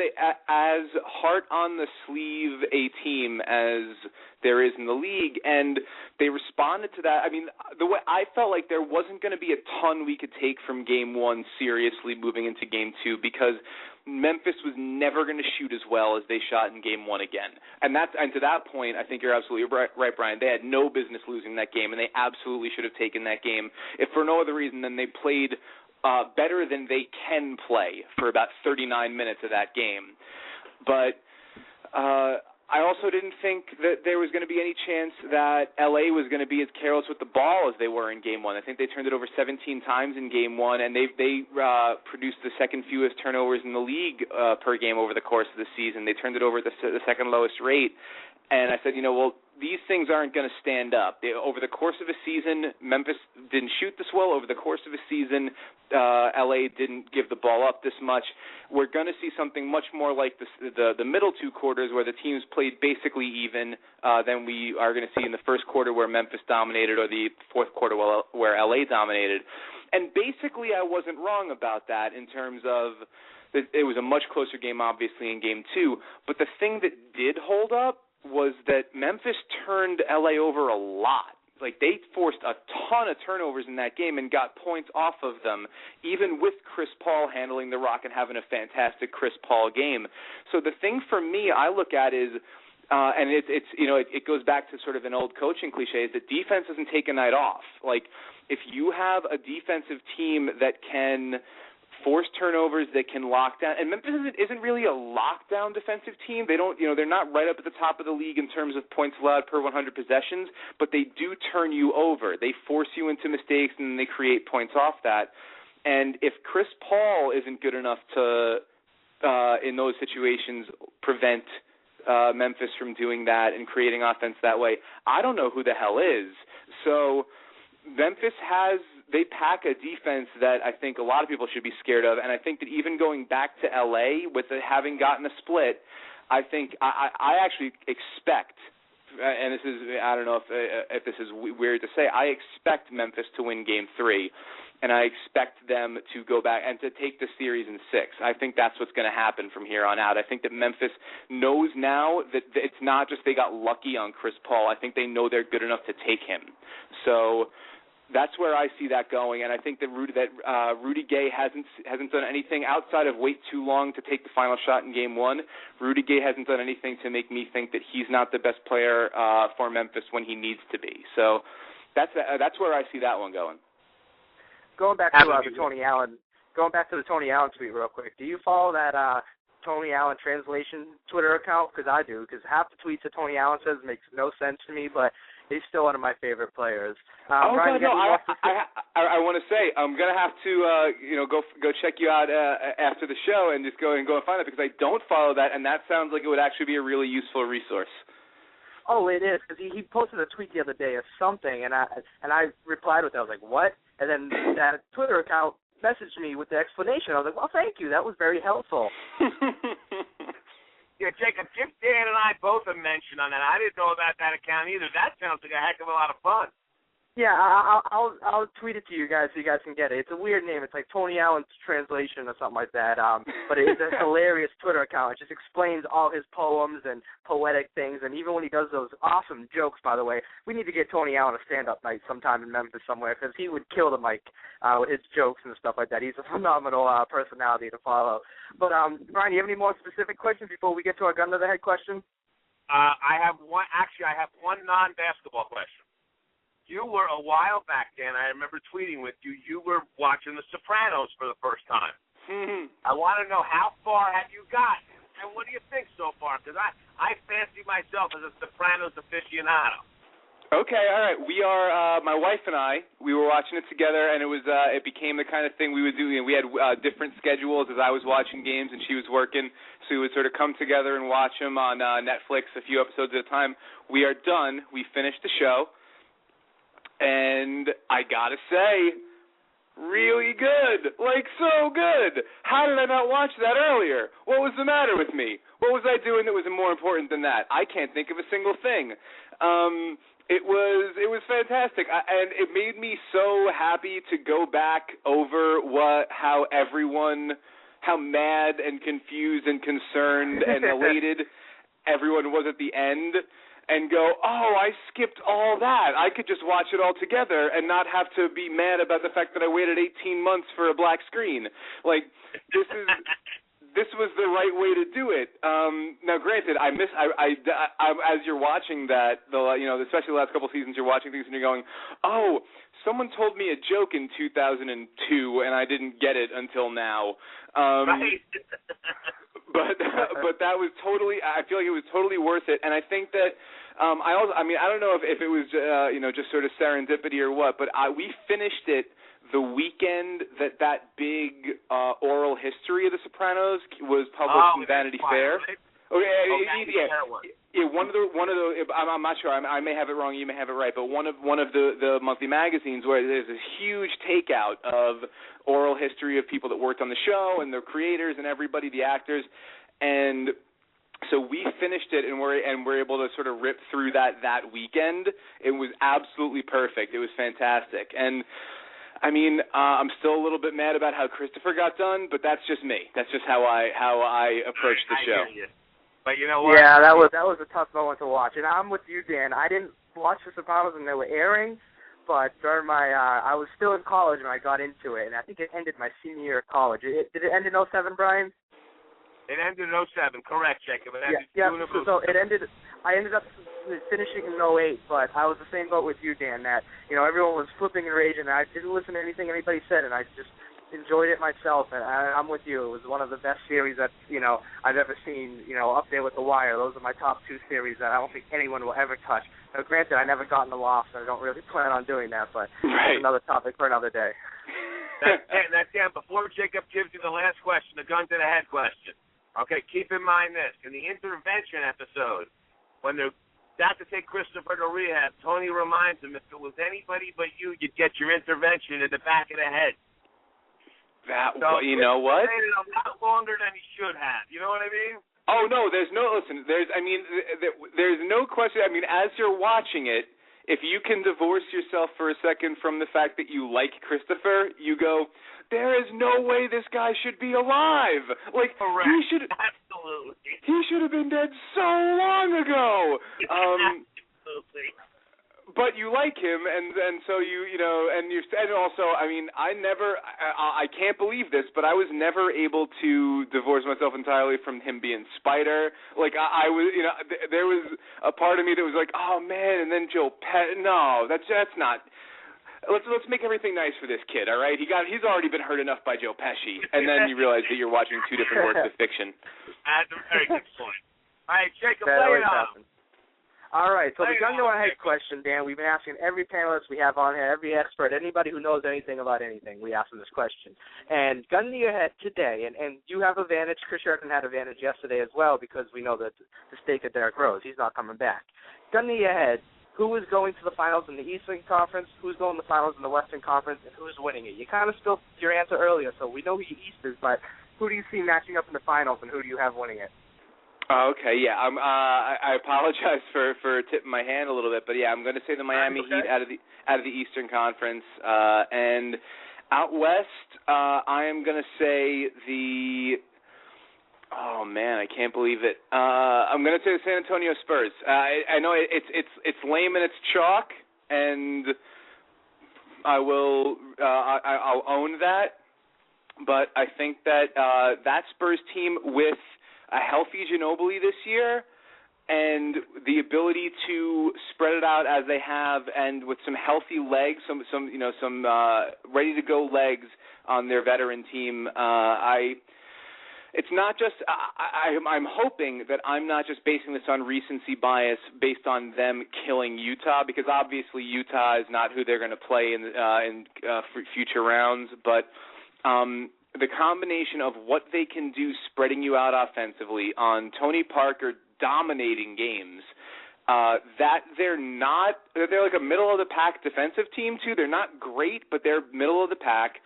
G: as heart on the sleeve a team as there is in the league, and they responded to that. I mean, the way I felt like there wasn't going to be a ton we could take from Game 1 seriously moving into Game 2, because Memphis was never going to shoot as well as they shot in Game 1 again. And to that point, I think you're absolutely right, Brian. They had no business losing that game, and they absolutely should have taken that game, if for no other reason than they played better than they can play for about 39 minutes of that game. But I also didn't think that there was going to be any chance that L.A. was going to be as careless with the ball as they were in Game 1. I think they turned it over 17 times in Game 1, and they produced the second fewest turnovers in the league per game over the course of the season. They turned it over at the second lowest rate. And I said, these things aren't going to stand up. Over the course of a season, Memphis didn't shoot this well. Over the course of a season, L.A. didn't give the ball up this much. We're going to see something much more like the middle two quarters, where the teams played basically even, than we are going to see in the first quarter where Memphis dominated, or the fourth quarter where L.A. dominated. And basically I wasn't wrong about that, in terms of it was a much closer game, obviously, in Game 2. But the thing that did hold up was that Memphis turned L.A. over a lot. Like, they forced a ton of turnovers in that game and got points off of them, even with Chris Paul handling the rock and having a fantastic Chris Paul game. So the thing for me I look at is, and it goes back to sort of an old coaching cliche, is that defense doesn't take a night off. Like, if you have a defensive team that can force turnovers, that can lock down, and Memphis isn't really a lockdown defensive team. They don't, they're not right up at the top of the league in terms of points allowed per 100 possessions, but they do turn you over. They force you into mistakes, and they create points off that. And if Chris Paul isn't good enough to, in those situations, prevent Memphis from doing that and creating offense that way, I don't know who the hell is. So Memphis they pack a defense that I think a lot of people should be scared of, and I think that even going back to L.A. with having gotten a split, I think I actually expect, and this is, I don't know if this is weird to say, I expect Memphis to win Game 3, and I expect them to go back and to take the series in 6. I think that's what's going to happen from here on out. I think that Memphis knows now that it's not just they got lucky on Chris Paul. I think they know they're good enough to take him. So that's where I see that going, and I think that Rudy Gay hasn't done anything outside of wait too long to take the final shot in Game 1. Rudy Gay hasn't done anything to make me think that he's not the best player for Memphis when he needs to be. So that's where I see that one going.
B: Going back to the Tony Allen tweet real quick. Do you follow that Tony Allen translation Twitter account? Because I do. Because half the tweets that Tony Allen says makes no sense to me, but He's still one of my favorite players.
G: Brian,
B: no,
G: I want to say I'm gonna have to go check you out after the show and just go and find it, because I don't follow that, and that sounds like it would actually be a really useful resource.
B: Oh, it is, because he posted a tweet the other day of something, and I replied with it. I was like, what? And then that Twitter account messaged me with the explanation. I was like, well, thank you. That was very helpful.
H: Yeah, Jacob, Dan and I both have mentioned on that. I didn't know about that account either. That sounds like a heck of a lot of fun.
B: Yeah, I'll tweet it to you guys so you guys can get it. It's a weird name. It's like Tony Allen's translation or something like that. But it's a hilarious Twitter account. It just explains all his poems and poetic things. And even when he does those awesome jokes, by the way, we need to get Tony Allen a stand-up night sometime in Memphis somewhere, because he would kill the mic with his jokes and stuff like that. He's a phenomenal personality to follow. But Brian, you have any more specific questions before we get to our gun to the head question?
H: I have one. Actually, I have one non-basketball question. You were, a while back, Dan, I remember tweeting with you, you were watching The Sopranos for the first time. I want to know, how far have you gotten, and what do you think so far? Because I fancy myself as a Sopranos aficionado.
G: Okay, all right. We are, my wife and I, we were watching it together, and it became the kind of thing we would do. We had different schedules as I was watching games and she was working, so we would sort of come together and watch them on Netflix a few episodes at a time. We are done. We finished the show. And I gotta say, really good. Like, so good. How did I not watch that earlier? What was the matter with me? What was I doing that was more important than that? I can't think of a single thing. It was fantastic, and it made me so happy to go back over how mad and confused and concerned and elated everyone was at the end. And go, oh, I skipped all that. I could just watch it all together and not have to be mad about the fact that I waited 18 months for a black screen. Like, this was the right way to do it. Now, granted, as you're watching that, especially the last couple seasons, you're watching things and you're going, oh, someone told me a joke in 2002 and I didn't get it until now.
H: Right.
G: But that was totally. I feel like it was totally worth it, and I think that I don't know if it was just sort of serendipity or what, but we finished it the weekend that big oral history of The Sopranos was published in Vanity Fair.
H: Right?
G: Yeah, one of the. I'm not sure. I may have it wrong. You may have it right. But one of the monthly magazines where there's this huge takeout of oral history of people that worked on the show and the creators and everybody, the actors, and so we finished it and we're able to sort of rip through that weekend. It was absolutely perfect. It was fantastic. And I mean, I'm still a little bit mad about how Christopher got done, but that's just me. That's just how I approached the show.
H: I hear you. But you know what?
B: Yeah, that was a tough moment to watch. And I'm with you, Dan. I didn't watch The Sopranos when they were airing, but during I was still in college when I got into it, and I think it ended my senior year of college. Did it end in 2007, Brian?
H: It ended in 2007, correct, Jacob. It ended
B: so it ended. I ended up finishing in 2008, but I was the same boat with you, Dan. That everyone was flipping and raging. And I didn't listen to anything anybody said, and I just enjoyed it myself. And I'm with you. It was one of the best series that I've ever seen. Up there with The Wire. Those are my top two series that I don't think anyone will ever touch. Now, granted, I never got in the loft, so I don't really plan on doing that. But that's another topic for another day.
H: That's Dan. Before Jacob gives you the last question, the gun to the head question. Okay, keep in mind this. In the intervention episode, when they're about to take Christopher to rehab, Tony reminds him, if it was anybody but you, you'd get your intervention in the back of the head.
G: You know what?
H: He a lot longer than he should have. You know what I mean?
G: Oh, no, there's no question. I mean, as you're watching it, if you can divorce yourself for a second from the fact that you like Christopher, you go, there is no way this guy should be alive. Like,
H: correct. Absolutely.
G: He should have been dead so long ago.
H: Absolutely.
G: But you like him, and so and also, I mean, I can't believe this, but I was never able to divorce myself entirely from him being Spider. Like, I was, there was a part of me that was like, oh man, and then Joe Pesci. No, that's not. Let's make everything nice for this kid, all right? He's already been hurt enough by Joe Pesci, and then you realize that you're watching two different works of fiction.
H: That's a very good point. All right, Jacob, lay it on.
B: All right, so the gun to our head question, Dan, we've been asking every panelist we have on here, every expert, anybody who knows anything about anything, we ask them this question. And gun to your head today, and you have advantage. Chris Sheridan had advantage yesterday as well because we know that the stake of Derrick Rose, he's not coming back. Gun to your head, who is going to the finals in the Eastern Conference, who's going to the finals in the Western Conference, and who's winning it? You kind of spilled your answer earlier, so we know who your East is, but who do you see matching up in the finals, and who do you have winning it?
G: Okay, yeah. I apologize for tipping my hand a little bit, but yeah, I'm going to say the Miami Heat out of the Eastern Conference, and out west, I am going to say the. Oh man, I can't believe it. I'm going to say the San Antonio Spurs. I know it's lame and it's chalk, and I'll own that, but I think that that Spurs team with a healthy Ginobili this year, and the ability to spread it out as they have, and with some healthy legs, some ready to go legs on their veteran team. It's not just. I'm hoping that I'm not just basing this on recency bias based on them killing Utah, because obviously Utah is not who they're going to play in future rounds, but. The combination of what they can do spreading you out offensively on Tony Parker dominating games, that they're like a middle-of-the-pack defensive team, too. They're not great, but they're middle of the pack,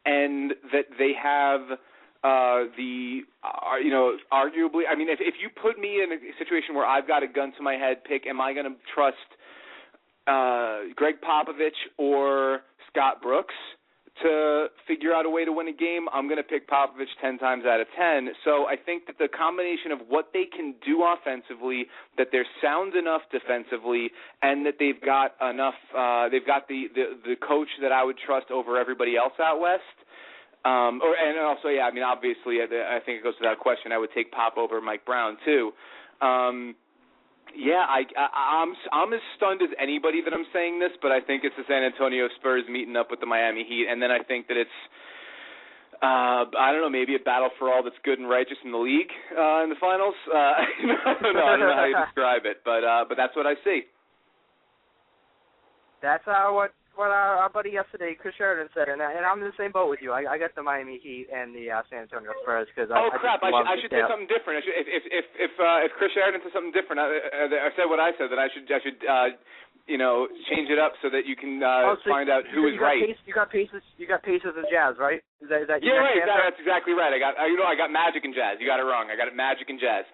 G: and that they have arguably, I mean, if you put me in a situation where I've got a gun to my head pick, am I going to trust Greg Popovich or Scott Brooks to figure out a way to win a game? I'm going to pick Popovich 10 times out of 10. So I think that the combination of what they can do offensively, that they're sound enough defensively, and that they've got enough, they've got the coach that I would trust over everybody else out west. And also, yeah, I mean, obviously, I think it goes without question, I would take Pop over Mike Brown too. Yeah, I'm as stunned as anybody that I'm saying this, but I think it's the San Antonio Spurs meeting up with the Miami Heat, and then I think that it's, I don't know, maybe a battle for all that's good and righteous in the league in the finals. I don't know how you describe it, but that's what I see.
B: That's what our buddy yesterday, Chris Sheridan, said, and I'm in the same boat with you. I got the Miami Heat and the San Antonio Spurs because I
G: should say something different. If Chris Sheridan said something different, I said what I said, that I should change it up so that you can find out who is right.
B: You got Pacers and Jazz, right? Is that
G: yeah, right. That's exactly right. I got Magic and Jazz. You got it wrong. I got it Magic and Jazz.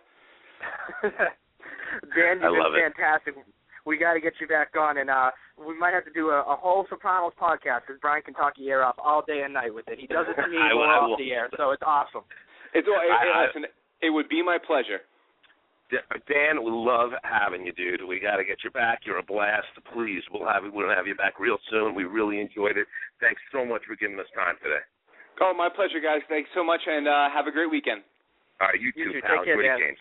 B: Dan, you've been fantastic. We got to get you back on, and we might have to do a whole Sopranos podcast because Brian can talk your ear off all day and night with it. He does it to me when we're off the air, so it's awesome.
G: Listen, it would be my pleasure.
C: Dan, we love having you, dude. We got to get you back. You're a blast. Please, we'll have you back real soon. We really enjoyed it. Thanks so much for giving us time today.
G: Oh, my pleasure, guys. Thanks so much, and have a great weekend.
C: All right, you too, pal.
B: Take care, Dan.
C: Games.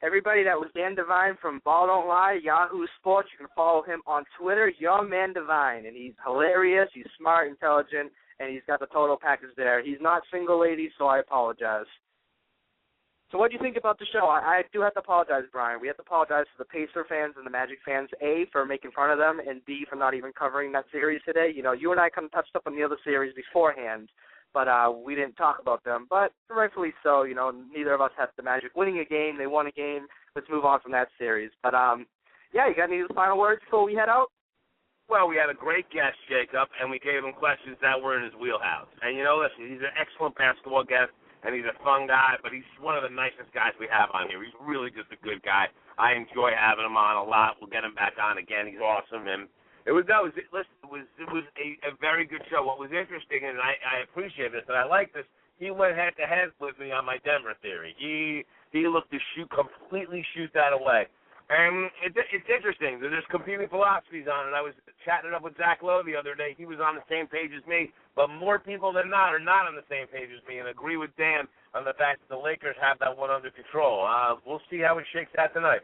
B: Everybody, that was Dan Devine from Ball Don't Lie, Yahoo Sports. You can follow him on Twitter, Your Man Devine, and he's hilarious, he's smart, intelligent, and he's got the total package there. He's not single, ladies, so I apologize. So what do you think about the show? I do have to apologize, Brian. We have to apologize to the Pacer fans and the Magic fans, A, for making fun of them, and B, for not even covering that series today. You know, you and I kind of touched up on the other series beforehand, but we didn't talk about them. But rightfully so, you know, neither of us had the Magic winning a game. They won a game. Let's move on from that series. But, yeah, you got any final words before we head out?
H: Well, we had a great guest, Jacob, and we gave him questions that were in his wheelhouse. And, you know, listen, he's an excellent basketball guest, and he's a fun guy, but he's one of the nicest guys we have on here. He's really just a good guy. I enjoy having him on a lot. We'll get him back on again. He's awesome, and it was a very good show. What was interesting, and I appreciate this, and I like this, he went head-to-head with me on my Denver theory. He looked to completely shoot that away. And it's interesting. There's competing philosophies on it. I was chatting it up with Zach Lowe the other day. He was on the same page as me, but more people than not are not on the same page as me and agree with Dan on the fact that the Lakers have that one under control. We'll see how it shakes out tonight.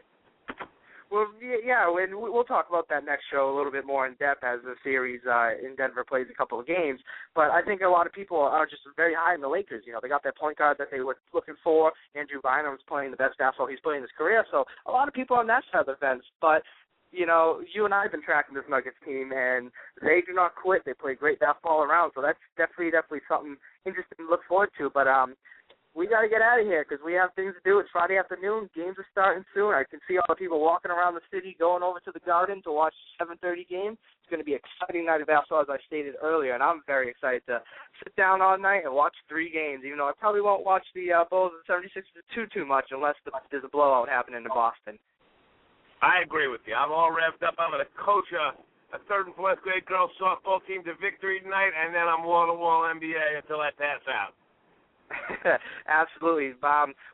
B: Well, yeah, and we'll talk about that next show a little bit more in depth as the series in Denver plays a couple of games. But I think a lot of people are just very high in the Lakers. You know, they got that point guard that they were looking for. Andrew Bynum's playing the best basketball he's played in his career. So a lot of people on that side of the fence. But, you know, you and I have been tracking this Nuggets team, and they do not quit. They play great basketball around. So that's definitely something interesting to look forward to. But we got to get out of here because we have things to do. It's Friday afternoon. Games are starting soon. I can see all the people walking around the city going over to the Garden to watch the 7:30 game. It's going to be an exciting night of basketball, as I stated earlier, and I'm very excited to sit down all night and watch 3 games, even though I probably won't watch the Bulls at 76-2 too much unless there's a blowout happening in Boston.
H: I agree with you. I'm all revved up. I'm going to coach a 3rd and 4th grade girls softball team to victory tonight, and then I'm wall-to-wall NBA until I pass out.
B: Absolutely.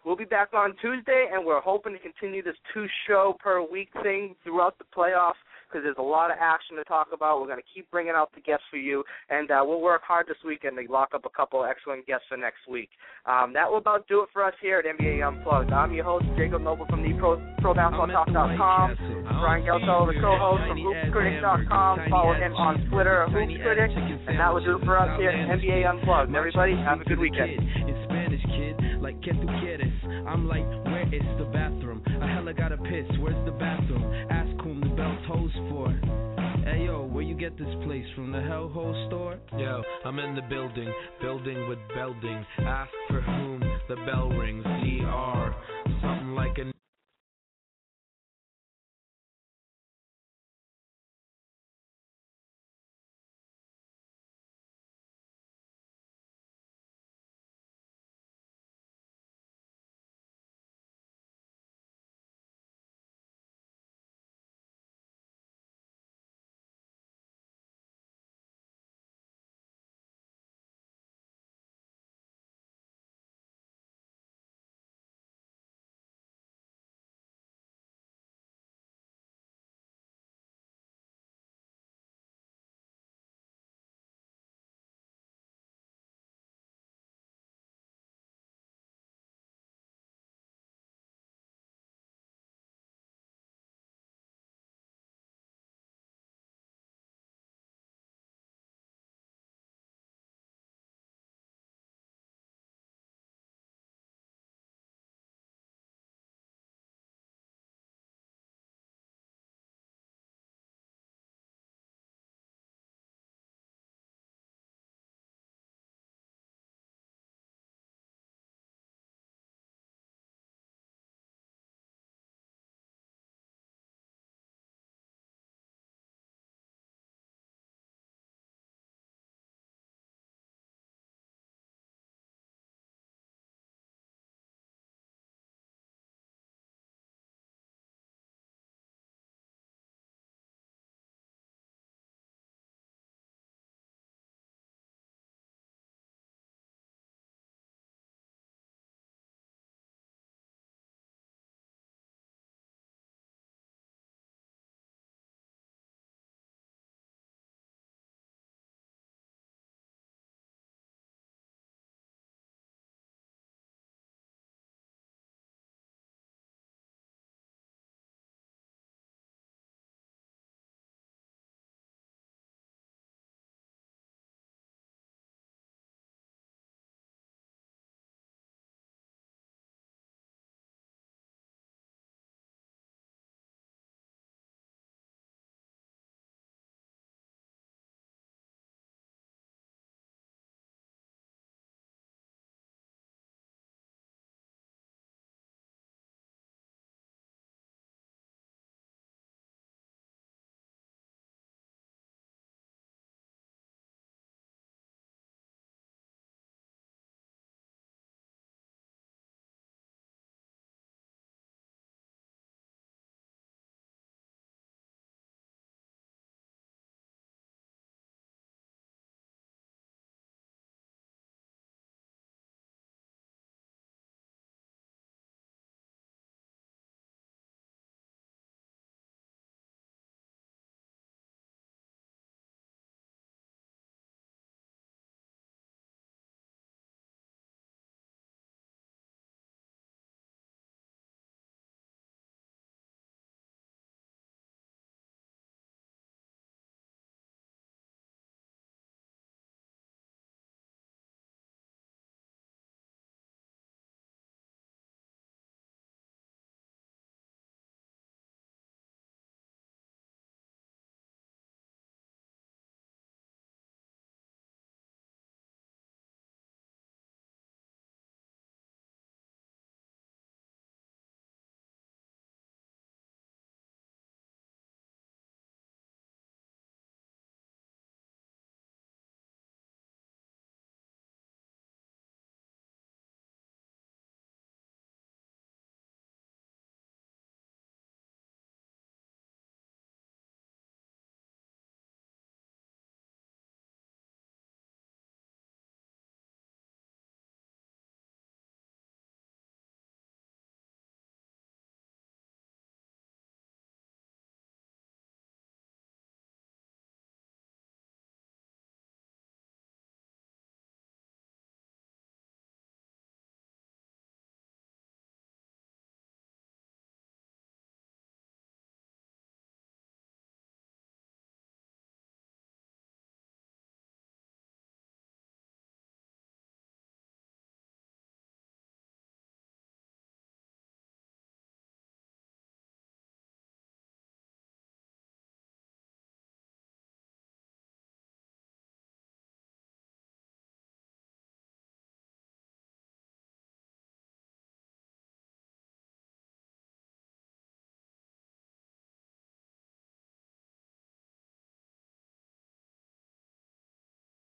B: We'll be back on Tuesday, and we're hoping to continue this 2-show per week thing throughout the playoffs because there's a lot of action to talk about. We're going to keep bringing out the guests for you, and we'll work hard this weekend to lock up a couple of excellent guests for next week. That will about do it for us here at NBA Unplugged. I'm your host, Jacob Noble from the ProBasketballTalk.com. Brian Gelso, the co-host from HoopsCritic.com. Follow him on Twitter, HoopsCritic. And that will do it for us here at NBA Unplugged. Everybody, have a good weekend.
I: In Spanish, kid, like que tu quieres. I'm like, where is the bathroom? I hella gotta piss, where's the bathroom? Ask whom the bell tolls for. Hey yo, where you get this place? From the Hellhole store? Yo, I'm in the building with Belding. Ask for whom the bell rings. DR